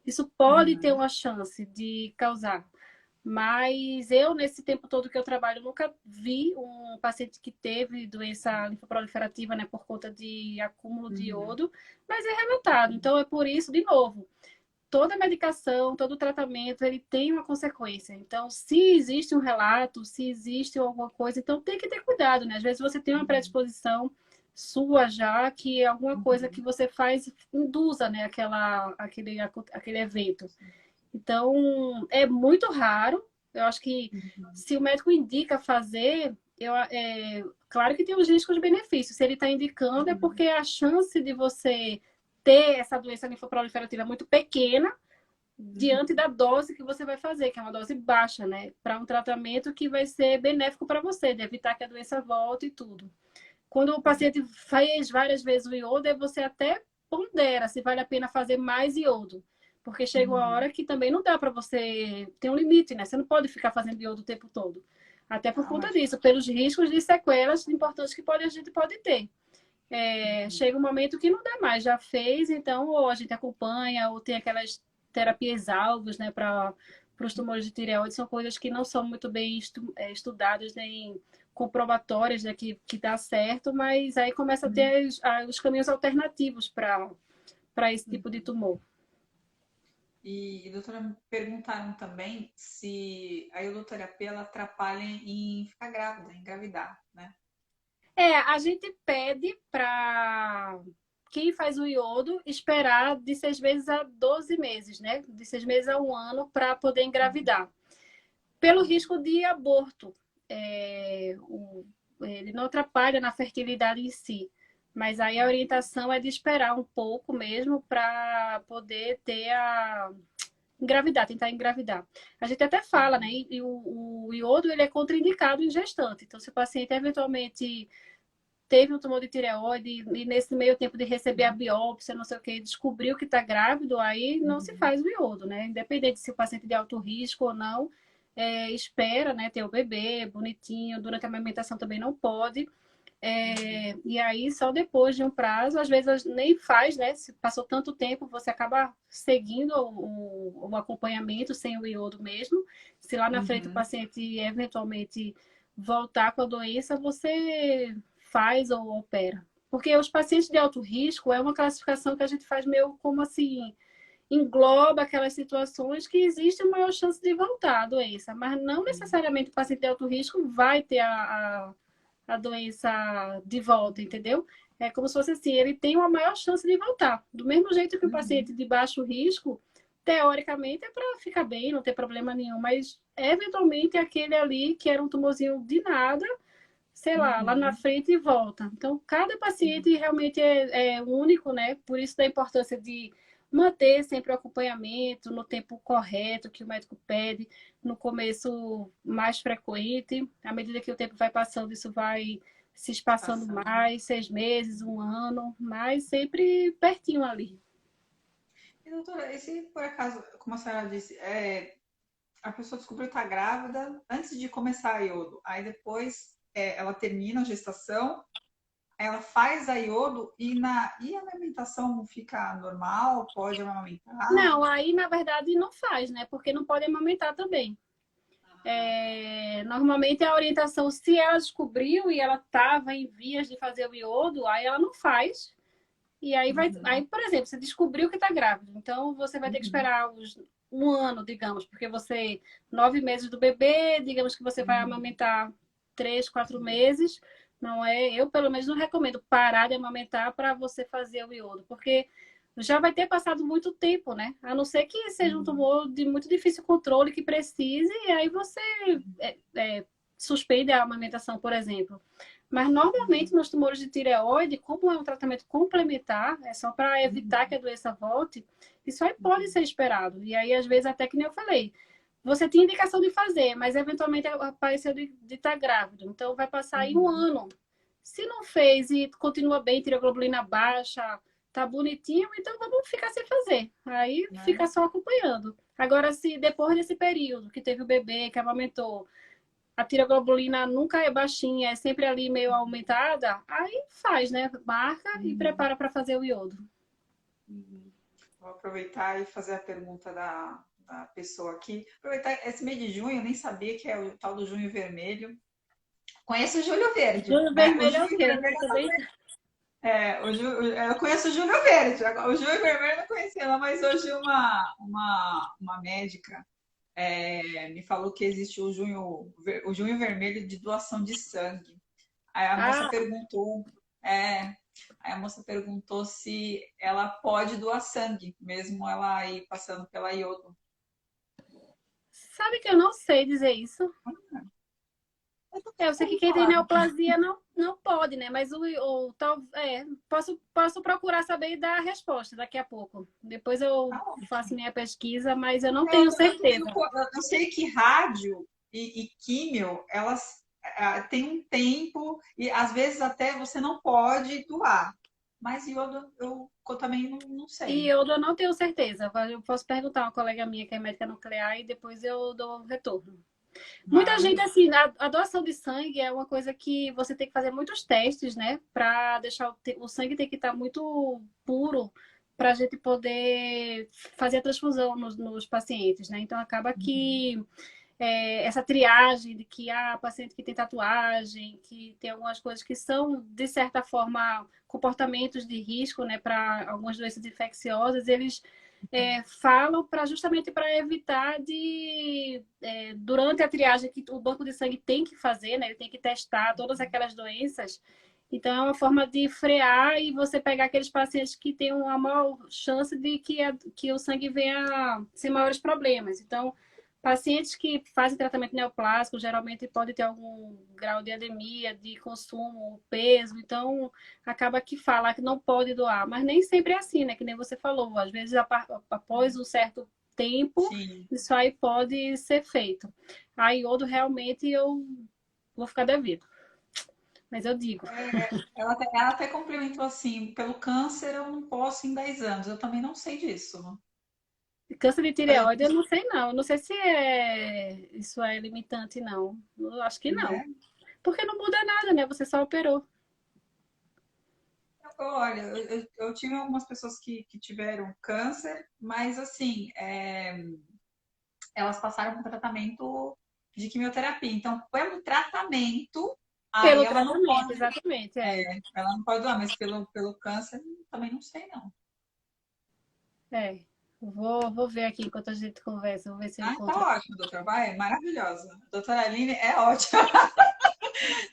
Isso pode ter Uhum. uma chance de causar. Mas eu, nesse tempo todo que eu trabalho, nunca vi um paciente que teve doença linfoproliferativa, né, por conta de acúmulo de Uhum. iodo, mas é relatado. Então, é por isso, de novo, toda medicação, todo tratamento, ele tem uma consequência. Então, se existe um relato, se existe alguma coisa, então tem que ter cuidado, né? Às vezes você tem uma Uhum. predisposição sua já, que é alguma coisa que Uhum. você faz, induza, né, aquele evento. Então, é muito raro. Eu acho que Uhum. se o médico indica fazer, claro que tem os riscos e benefícios. Se ele está indicando, é Uhum. porque a chance de você ter essa doença linfoproliferativa é muito pequena diante Uhum. da dose que você vai fazer, que é uma dose baixa, né? Para um tratamento que vai ser benéfico para você, de evitar que a doença volte e tudo. Quando o paciente faz várias vezes o iodo, aí você até pondera se vale a pena fazer mais iodo. Porque chega uma Uhum. hora que também não dá para você. Tem um limite, né? Você não pode ficar fazendo iodo o tempo todo. Até por Ah, conta mas. disso, pelos riscos de sequelas importantes que a gente pode ter. Uhum. Chega um momento que não dá mais, já fez, então ou a gente acompanha, ou tem aquelas terapias-alvos, né, para os tumores de tireoide, são coisas que não são muito bem estudadas nem comprobatórias, né, que dá certo, mas aí começa a Uhum. ter os caminhos alternativos para esse tipo de Uhum. tumor. Doutora, me perguntaram também se a iodoterapia ela atrapalha em ficar grávida, em engravidar, né? A gente pede para quem faz o iodo esperar de 6 meses a 12 meses, né? De 6 meses a 1 ano para poder Uhum. engravidar. Pelo Uhum. risco de aborto. É, o, ele não atrapalha na fertilidade em si, mas aí a Ah, orientação é de esperar um pouco mesmo para poder ter engravidar, tentar engravidar. A gente até fala, né? uhum. E o iodo ele é contraindicado em gestante. Então, se o paciente eventualmente teve um tumor de tireoide e nesse meio tempo de receber a Uhum. biópsia, não sei o que, descobriu que está grávido, aí não se Uhum. faz o iodo, né? Independente se o paciente é de alto risco ou não, espera, né, ter o bebê bonitinho, durante a amamentação também não pode. Uhum. E aí, só depois de um prazo, às vezes nem faz, né? Se passou tanto tempo, você acaba seguindo o acompanhamento sem o iodo mesmo. Se lá na frente o Uhum. paciente eventualmente voltar com a doença, você faz ou opera. Porque os pacientes de alto risco é uma classificação que a gente faz meio como assim, engloba aquelas situações que existe maior chance de voltar a doença, mas não Sim. necessariamente o paciente de alto risco vai ter a doença de volta, entendeu? É como se fosse assim, ele tem uma maior chance de voltar. Do mesmo jeito que o Uhum. paciente de baixo risco, teoricamente, é para ficar bem, não ter problema nenhum, mas eventualmente aquele ali que era um tumorzinho de nada, sei lá na Uhum. frente e volta. Então, cada paciente Uhum. realmente é único, né? Por isso da importância de manter sempre o acompanhamento no tempo correto que o médico pede, no começo mais frequente, à medida que o tempo vai passando, isso vai se espaçando Passando. mais, 6 meses, 1 ano, mas sempre pertinho ali. Doutora, e se por acaso, como a senhora disse, a pessoa descobriu que está grávida antes de começar a iodo, aí depois ela termina a gestação, ela faz a iodo e a amamentação fica normal? Pode amamentar? Não, aí na verdade não faz, né? Porque não pode amamentar também. Ah, tá. Normalmente a orientação, se ela descobriu e ela estava em vias de fazer o iodo, aí ela não faz. E aí Uhum. por exemplo, você descobriu que está grávida. Então você vai ter que Uhum. esperar um ano, digamos, porque 9 meses do bebê, digamos que você vai Uhum. amamentar 3, 4 meses. Não é, eu pelo menos não recomendo parar de amamentar para você fazer o iodo, porque já vai ter passado muito tempo, né? A não ser que seja um Uhum. tumor de muito difícil controle que precise, e aí você é, é, suspende a amamentação, por exemplo. Mas normalmente Uhum. nos tumores de tireoide, como é um tratamento complementar, é só para evitar que Uhum. a doença volte, isso aí pode Uhum. ser esperado. E aí, às vezes, até que nem eu falei, você tinha indicação de fazer, mas eventualmente apareceu de estar grávido. Então, vai passar aí um Uhum. ano. Se não fez e continua bem, tireoglobulina baixa, tá bonitinho, então vamos ficar sem fazer. Aí Né? fica só acompanhando. Agora, se depois desse período que teve o bebê, que amamentou, a tiroglobulina nunca é baixinha, é sempre ali meio aumentada, aí faz, né? Marca e Uhum. prepara para fazer o iodo. Uhum. Vou aproveitar e fazer a pergunta da pessoa aqui. Aproveitar esse mês de junho, eu nem sabia que é o tal do junho vermelho. Conheço o Júlio Verde, Júlio né? O vermelho é o Junho quê? Vermelho Também. eu conheço o Júlio Verde. O Júlio Vermelho eu não conhecia, não, mas hoje uma médica me falou que existe o junho vermelho de doação de sangue. Aí a moça Ah, perguntou, é, aí a moça perguntou se ela pode doar sangue, mesmo ela ir passando pela iodo. sabe que eu não sei dizer isso? Eu também Eu nunca sei que ouvi quem tem falar. neoplasia não pode, né? Mas posso procurar saber e dar a resposta daqui a pouco. Depois eu Tá faço ótimo. minha pesquisa, mas eu não Eu, tenho eu também não, certeza. eu sei que rádio e químio, elas têm um tempo e às vezes até você não pode doar. Mas eu também não E sei. eu não tenho certeza. Eu posso perguntar a uma colega minha que é médica nuclear e depois eu dou um retorno. Muita Ah, gente, legal. assim, a doação de sangue é uma coisa que você tem que fazer muitos testes, né? Para deixar o sangue tem que estar muito puro para a gente poder fazer a transfusão nos pacientes, né? Então acaba Uhum. que essa triagem de que há paciente que tem tatuagem, que tem algumas coisas que são, de certa forma, comportamentos de risco, né, para algumas doenças infecciosas, eles falam justamente para evitar durante a triagem que o banco de sangue tem que fazer, né, ele tem que testar todas aquelas doenças. Então, é uma forma de frear e você pegar aqueles pacientes que têm uma maior chance de que o sangue venha sem maiores problemas. Então, pacientes que fazem tratamento neoplásico geralmente pode ter algum grau de anemia, de consumo, peso, então acaba que fala que não pode doar, mas nem sempre é assim, né? Que nem você falou, às vezes após um certo tempo, Sim. isso aí pode ser feito. A iodo realmente eu vou ficar devendo, mas eu digo. Ela até complementou assim, pelo câncer eu não posso em 10 anos. Eu também não sei disso. Câncer de Por tireoide, eu exemplo, não sei não. Eu não sei se isso é limitante, não. Eu acho que não. né? Porque não muda nada, né? Você só operou. Olha, eu tive algumas pessoas que tiveram câncer, mas assim, elas passaram por tratamento de quimioterapia. Então, pelo tratamento, aí Pelo tratamento, exatamente, ela não pode doar, mas pelo câncer também não sei, não. é. Vou ver aqui enquanto a gente conversa, vou ver se eu Ah, encontro. tá ótimo, doutora. Vai, é maravilhosa. A doutora Aline é ótima.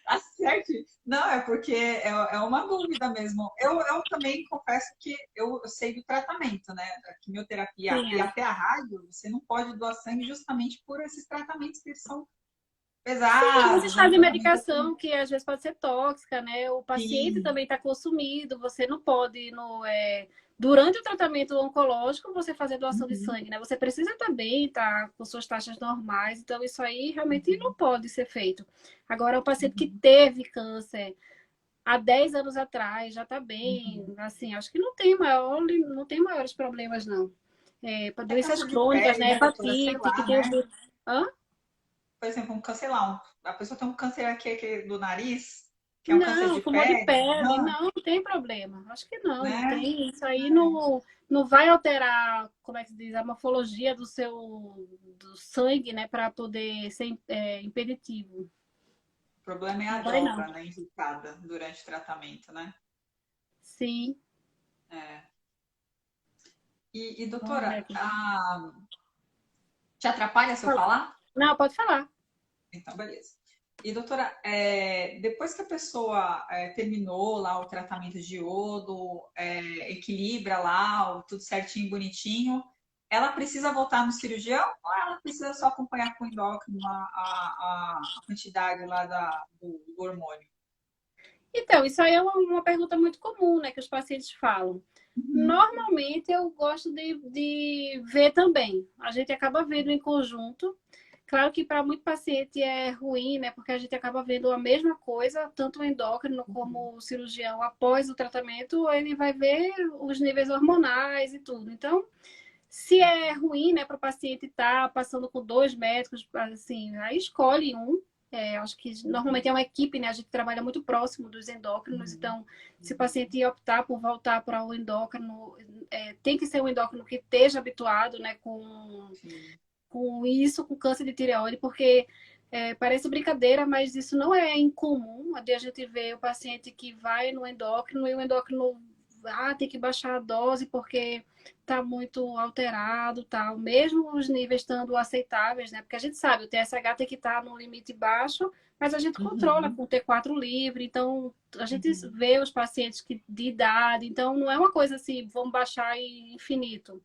Tá certo? Não, é porque é uma dúvida mesmo. Eu também confesso que eu sei do tratamento, né? Da quimioterapia Sim, e até a rádio, você não pode doar sangue justamente por esses tratamentos que são sim, você pesados, é um faz de tratamento medicação que às vezes pode ser tóxica, né? O paciente assim. também está consumido, você não pode, durante o tratamento oncológico, você fazer doação de Uhum, sangue, né? Você precisa estar bem, estar com suas taxas normais, então isso aí realmente não uhum, pode ser feito. Agora, o paciente que uhum, teve câncer há 10 anos atrás, já está bem, uhum. assim, acho que não tem maiores problemas, não. Para Até doenças câncer de crônicas, pele, né? né, doutora? Sei Hepatite, que lá, tem o. né? Hã? Por exemplo, um câncer lá, a pessoa tem um câncer aqui do nariz, que é um câncer Não, de tumor de pele, pele, não, não tem problema. Acho que não né? tem. Isso aí não vai alterar, como é que se diz, a morfologia do sangue, né, para poder ser impeditivo. O problema é a Não vai, droga, não. né, indicada durante o tratamento, né? Sim. É. E, doutora, Olha. te atrapalha se eu falar? Não, pode falar. Então, beleza. E, doutora, depois que a pessoa terminou lá o tratamento de iodo, equilibra lá, tudo certinho, bonitinho, ela precisa voltar no cirurgião ou ela precisa só acompanhar com o endócrino a quantidade lá do hormônio? Então, isso aí é uma pergunta muito comum, né, que os pacientes falam. Uhum. Normalmente eu gosto de ver também. A gente acaba vendo em conjunto. Claro que para muito paciente é ruim, né? Porque a gente acaba vendo a mesma coisa, tanto o endócrino como o cirurgião, após o tratamento, ele vai ver os níveis hormonais e tudo. Então, se é ruim, né, para o paciente estar passando com dois médicos, assim, aí escolhe um. Acho que normalmente é uma equipe, né? A gente trabalha muito próximo dos endócrinos, Uhum. então, se o paciente optar por voltar para o endócrino, tem que ser um endócrino que esteja habituado, né, Sim. com isso, com câncer de tireoide, porque parece brincadeira, mas isso não é incomum. A gente vê o paciente que vai no endócrino e o endócrino tem que baixar a dose porque está muito alterado, tal. Mesmo os níveis estando aceitáveis, né? Porque a gente sabe, o TSH tem que estar no limite baixo, mas a gente controla Uhum. com o T4 livre, então a gente Uhum. vê os pacientes de idade, então não é uma coisa assim, vamos baixar infinito.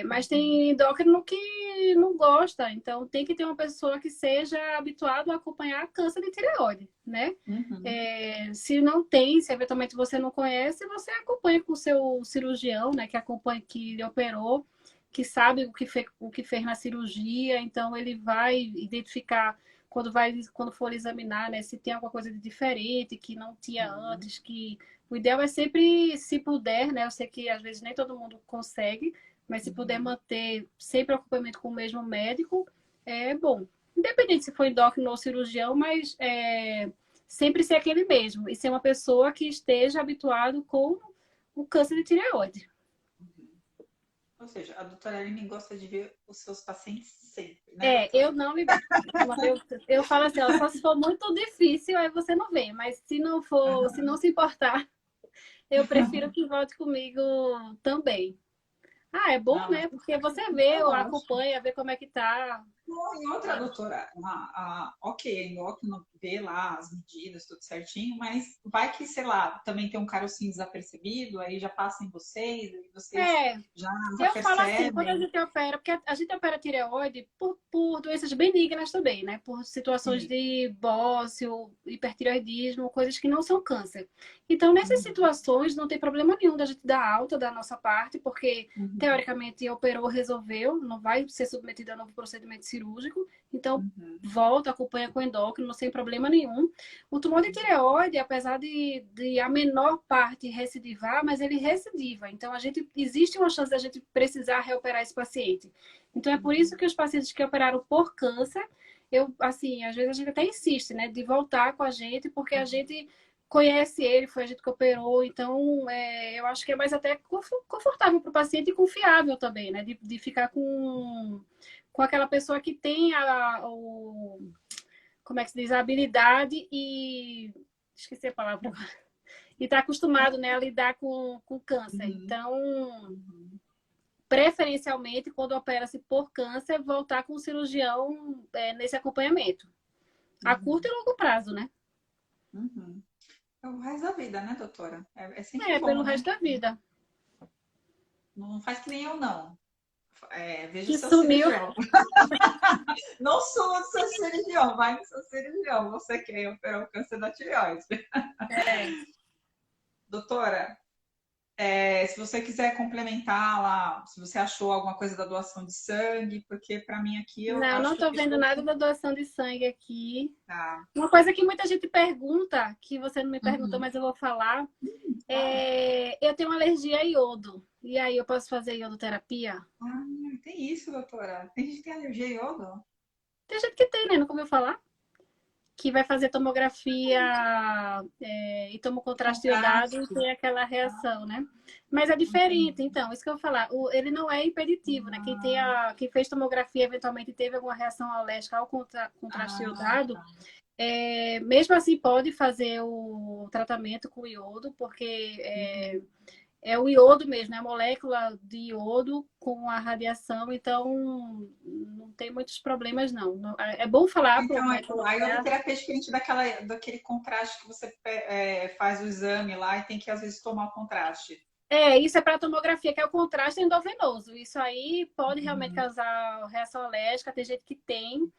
Mas Uhum. tem endócrino que não gosta, então tem que ter uma pessoa que seja habituada a acompanhar câncer de tireoide, né? Uhum. Se não tem, se eventualmente você não conhece, você acompanha com o seu cirurgião, né? Que acompanha, que lhe operou, que sabe o que fez na cirurgia, então ele vai identificar quando for examinar, né? Se tem alguma coisa de diferente que não tinha Uhum. antes, que o ideal é sempre, se puder, né? Eu sei que às vezes nem todo mundo consegue, mas se puder Uhum. manter sempre acompanhamento com o mesmo médico, é bom. Independente se for endócrino ou cirurgião, mas sempre ser aquele mesmo. E ser uma pessoa que esteja habituado com o câncer de tireoide. Uhum. Ou seja, a doutora Aline gosta de ver os seus pacientes sempre, né, Eu doutora? não me. Eu falo assim, ó, só se for muito difícil, aí você não vem. Mas se não for, se não se importar, eu prefiro que volte comigo também. Ah, é bom, Não, mas né? Porque você é vê, lógico. acompanha, vê como é que tá. Não, e outra, doutora, ok, endócrino vê lá as medidas, tudo certinho, mas vai que, sei lá, também tem um carocinho desapercebido, aí já passa em vocês, aí vocês É, já eu falo assim, quando a percebem. gente opera, porque a gente opera tireoide por doenças benignas também, né? Por situações Sim. de bócio, hipertireoidismo, coisas que não são câncer. Então, nessas Uhum. situações, não tem problema nenhum da gente dar alta da nossa parte, porque Uhum. teoricamente operou, resolveu, não vai ser submetido a novo procedimento cirúrgico. Então, Uhum. volta, acompanha com endócrino, sem problema nenhum. O tumor de tireoide, apesar de a menor parte recidivar, mas ele recidiva. Então, existe uma chance da gente precisar reoperar esse paciente. Então, é por isso Uhum. que os pacientes que operaram por câncer, assim, às vezes a gente até insiste, né, de voltar com a gente, porque a gente conhece ele, foi a gente que operou, então eu acho que é mais até confortável para o paciente e confiável também, né, de ficar com aquela pessoa que tem como é que se diz, a habilidade e esqueci a palavra e está acostumado, né, a lidar com câncer. Uhum. Então, Uhum. preferencialmente, quando opera-se por câncer, voltar com o cirurgião nesse acompanhamento. A curto e Uhum. longo prazo, né? Uhum. É o resto da vida, né, doutora? É sempre Pelo bom, né? resto da vida. Não faz que nem eu, não. Veja o Que seu sumiu. cirurgião. Não sou do seu cirurgião, vai no seu cirurgião. Você quer operar o câncer da tireoide. É. Doutora, se você quiser complementar lá, se você achou alguma coisa da doação de sangue, porque para mim aqui eu Não, não acho que estou vendo fechou nada tudo. da doação de sangue aqui. Tá. Uma coisa que muita gente pergunta, que você não me perguntou, Uhum. mas eu vou falar, Fala. eu tenho alergia a iodo. E aí eu posso fazer iodoterapia? Ah, tem isso, doutora. Tem gente que tem alergia a iodo? Tem gente que tem, né? Nunca ouviu falar? Que vai fazer tomografia e toma o contraste iodado e Contraste. tem aquela reação, né? Mas é diferente, então, isso que eu vou falar. Ele não é impeditivo, né? Quem fez tomografia eventualmente teve alguma reação alérgica ao contraste Ah, iodado, tá. mesmo assim pode fazer o tratamento com iodo, porque Uhum. é o iodo mesmo, é a molécula de iodo com a radiação, então não tem muitos problemas, não. É bom falar para o Então, médico. a iodoterapia é diferente daquele contraste que você faz o exame lá e tem que, às vezes, tomar o contraste. Isso é para tomografia, que é o contraste endovenoso. Isso aí pode realmente Uhum. causar reação alérgica, tem gente que tem.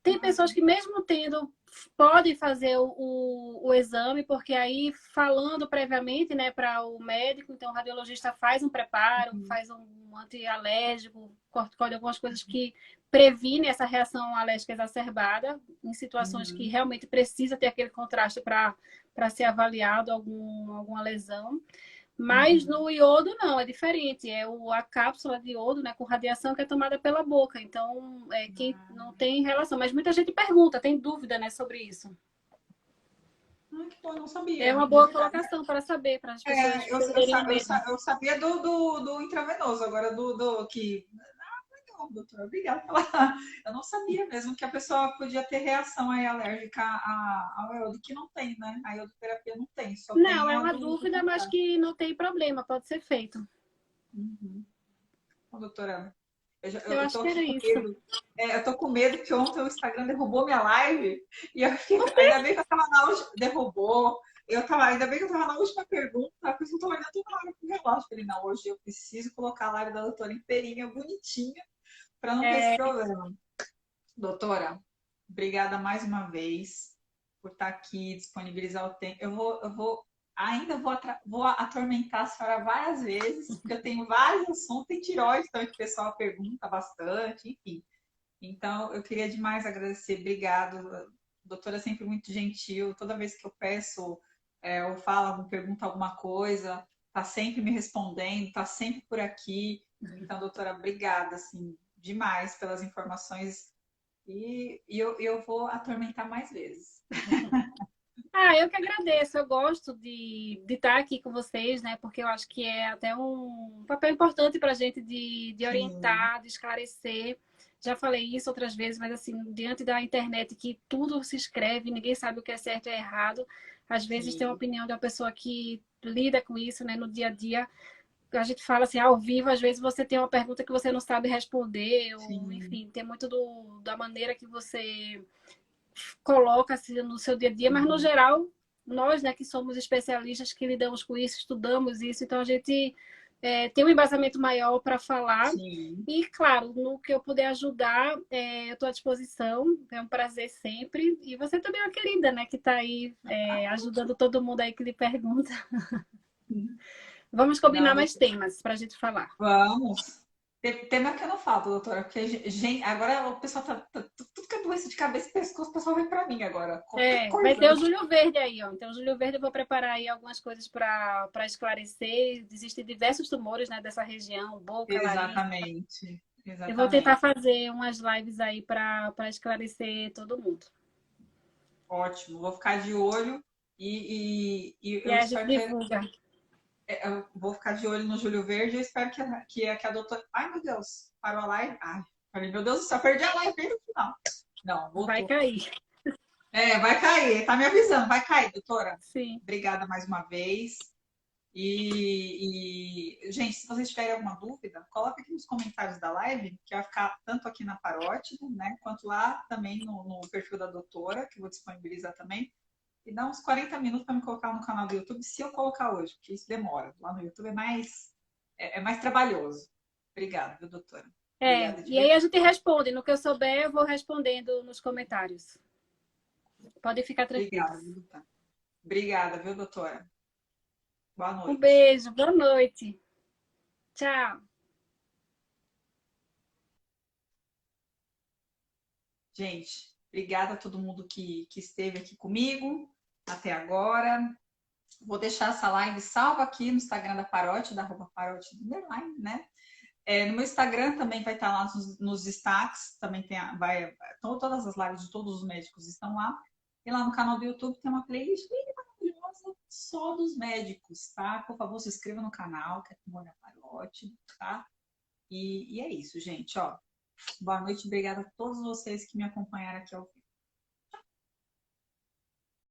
Tem Ah, pessoas que mesmo tendo, podem fazer o exame, porque aí falando previamente, né, para o médico, então o radiologista faz um preparo, uhum. faz um antialérgico, corticoide, algumas coisas que previnem essa reação alérgica exacerbada, em situações que Uhum. realmente precisa ter aquele contraste para ser avaliado alguma lesão. Mas Uhum. no iodo não, é diferente. A cápsula de iodo, né, com radiação que é tomada pela boca. Então, quem não Ah, tem relação. Mas muita gente pergunta, tem dúvida, né, sobre isso. que bom, eu não É sabia, uma de boa verdade. colocação para saber, para as pessoas É, perderem o medo. eu sabia do intravenoso, agora do que. Não, doutora, obrigada pela. Eu não sabia mesmo que a pessoa podia ter reação aí alérgica ao iodo, que não tem, né? A iodoterapia não tem, só Não, tem é a uma do dúvida, mas contraste. que não tem problema, pode ser feito. Uhum. Bom, doutora, Eu eu acho tô que aqui era com isso. medo. Eu tô com medo que ontem o Instagram derrubou minha live e eu fiquei, ainda bem que eu tava na última, derrubou. Ainda bem que eu tava na última pergunta, por isso eu tô olhando toda hora pro relógio. Falei, não, hoje eu preciso colocar a live da doutora inteirinha, bonitinha, para não ter esse É, problema. Doutora, obrigada mais uma vez por estar aqui, disponibilizar o tempo. Ainda vou atormentar a senhora várias vezes, porque eu tenho vários assuntos, tem tiroides também que o pessoal pergunta bastante, enfim. Então, eu queria demais agradecer, obrigado. A doutora é sempre muito gentil, toda vez que eu peço, ou falo, pergunto alguma coisa, tá sempre me respondendo, tá sempre por aqui. Então, doutora, obrigada, assim, demais pelas informações eu vou atormentar mais vezes. Eu que agradeço. Eu gosto de estar aqui com vocês, né? Porque eu acho que é até um papel importante para a gente de Sim, orientar, de esclarecer. Já falei isso outras vezes, mas assim, diante da internet que tudo se escreve, ninguém sabe o que é certo e é errado. Às vezes tem uma sim, opinião de uma pessoa que lida com isso, né, no dia a dia. A gente fala assim, ao vivo, às vezes você tem uma pergunta que você não sabe responder, ou sim, enfim, tem muito da maneira que você coloca assim, no seu dia a dia, mas no uhum, geral, nós, né, que somos especialistas, que lidamos com isso, estudamos isso, então a gente tem um embasamento maior para falar. sim. E, claro, no que eu puder ajudar, eu estou à disposição. É um prazer sempre. E você também é uma querida, né? Que está aí ajudando todo mundo aí que lhe pergunta. Vamos combinar Não, mais doutora, temas para a gente falar. vamos. Tema que eu não falo, doutora, porque gente, agora o pessoal tudo que é doença de cabeça e pescoço, o pessoal vem para mim agora. Qualquer Vai coisa. ter o Júlio Verde aí, ó. Então, o Júlio Verde eu vou preparar aí algumas coisas para esclarecer. Existem diversos tumores, né, dessa região, boca, laringe. Exatamente, Eu vou tentar exatamente. fazer umas lives aí para esclarecer todo mundo. Ótimo, vou ficar de olho e E eu aí a gente espero que divulga. eu vou ficar de olho no Júlio Verde. Eu espero que a doutora. Ai, meu Deus, parou a live? Ai, falei, meu Deus do céu, perdi a live bem no final. Não, Vai voltou. cair. Vai cair, tá me avisando, vai cair, doutora. Sim. Obrigada mais uma vez. Gente, se vocês tiverem alguma dúvida, coloca aqui nos comentários da live, que vai ficar tanto aqui na Parótida, né, quanto lá também no perfil da doutora, que eu vou disponibilizar também. E dá uns 40 minutos para me colocar no canal do YouTube, se eu colocar hoje, porque isso demora. Lá no YouTube é mais trabalhoso. Obrigada, viu, doutora? Obrigada de E aí a verdade. gente responde. No que eu souber, eu vou respondendo nos comentários. Podem ficar Obrigada, tranquilos. viu, doutora? Obrigada, viu, doutora? Boa Um noite. beijo, boa noite. Tchau. Gente, obrigada a todo mundo que esteve aqui comigo até agora. Vou deixar essa live salva aqui no Instagram da Parote, da arroba Parote Underline, né? No meu Instagram também vai estar lá nos destaques, também todas as lives de todos os médicos estão lá. E lá no canal do YouTube tem uma playlist bem maravilhosa só dos médicos, tá? Por favor, se inscreva no canal, que é com Mônica Parote, tá? E é isso, gente, ó. Boa noite, obrigada a todos vocês que me acompanharam aqui ao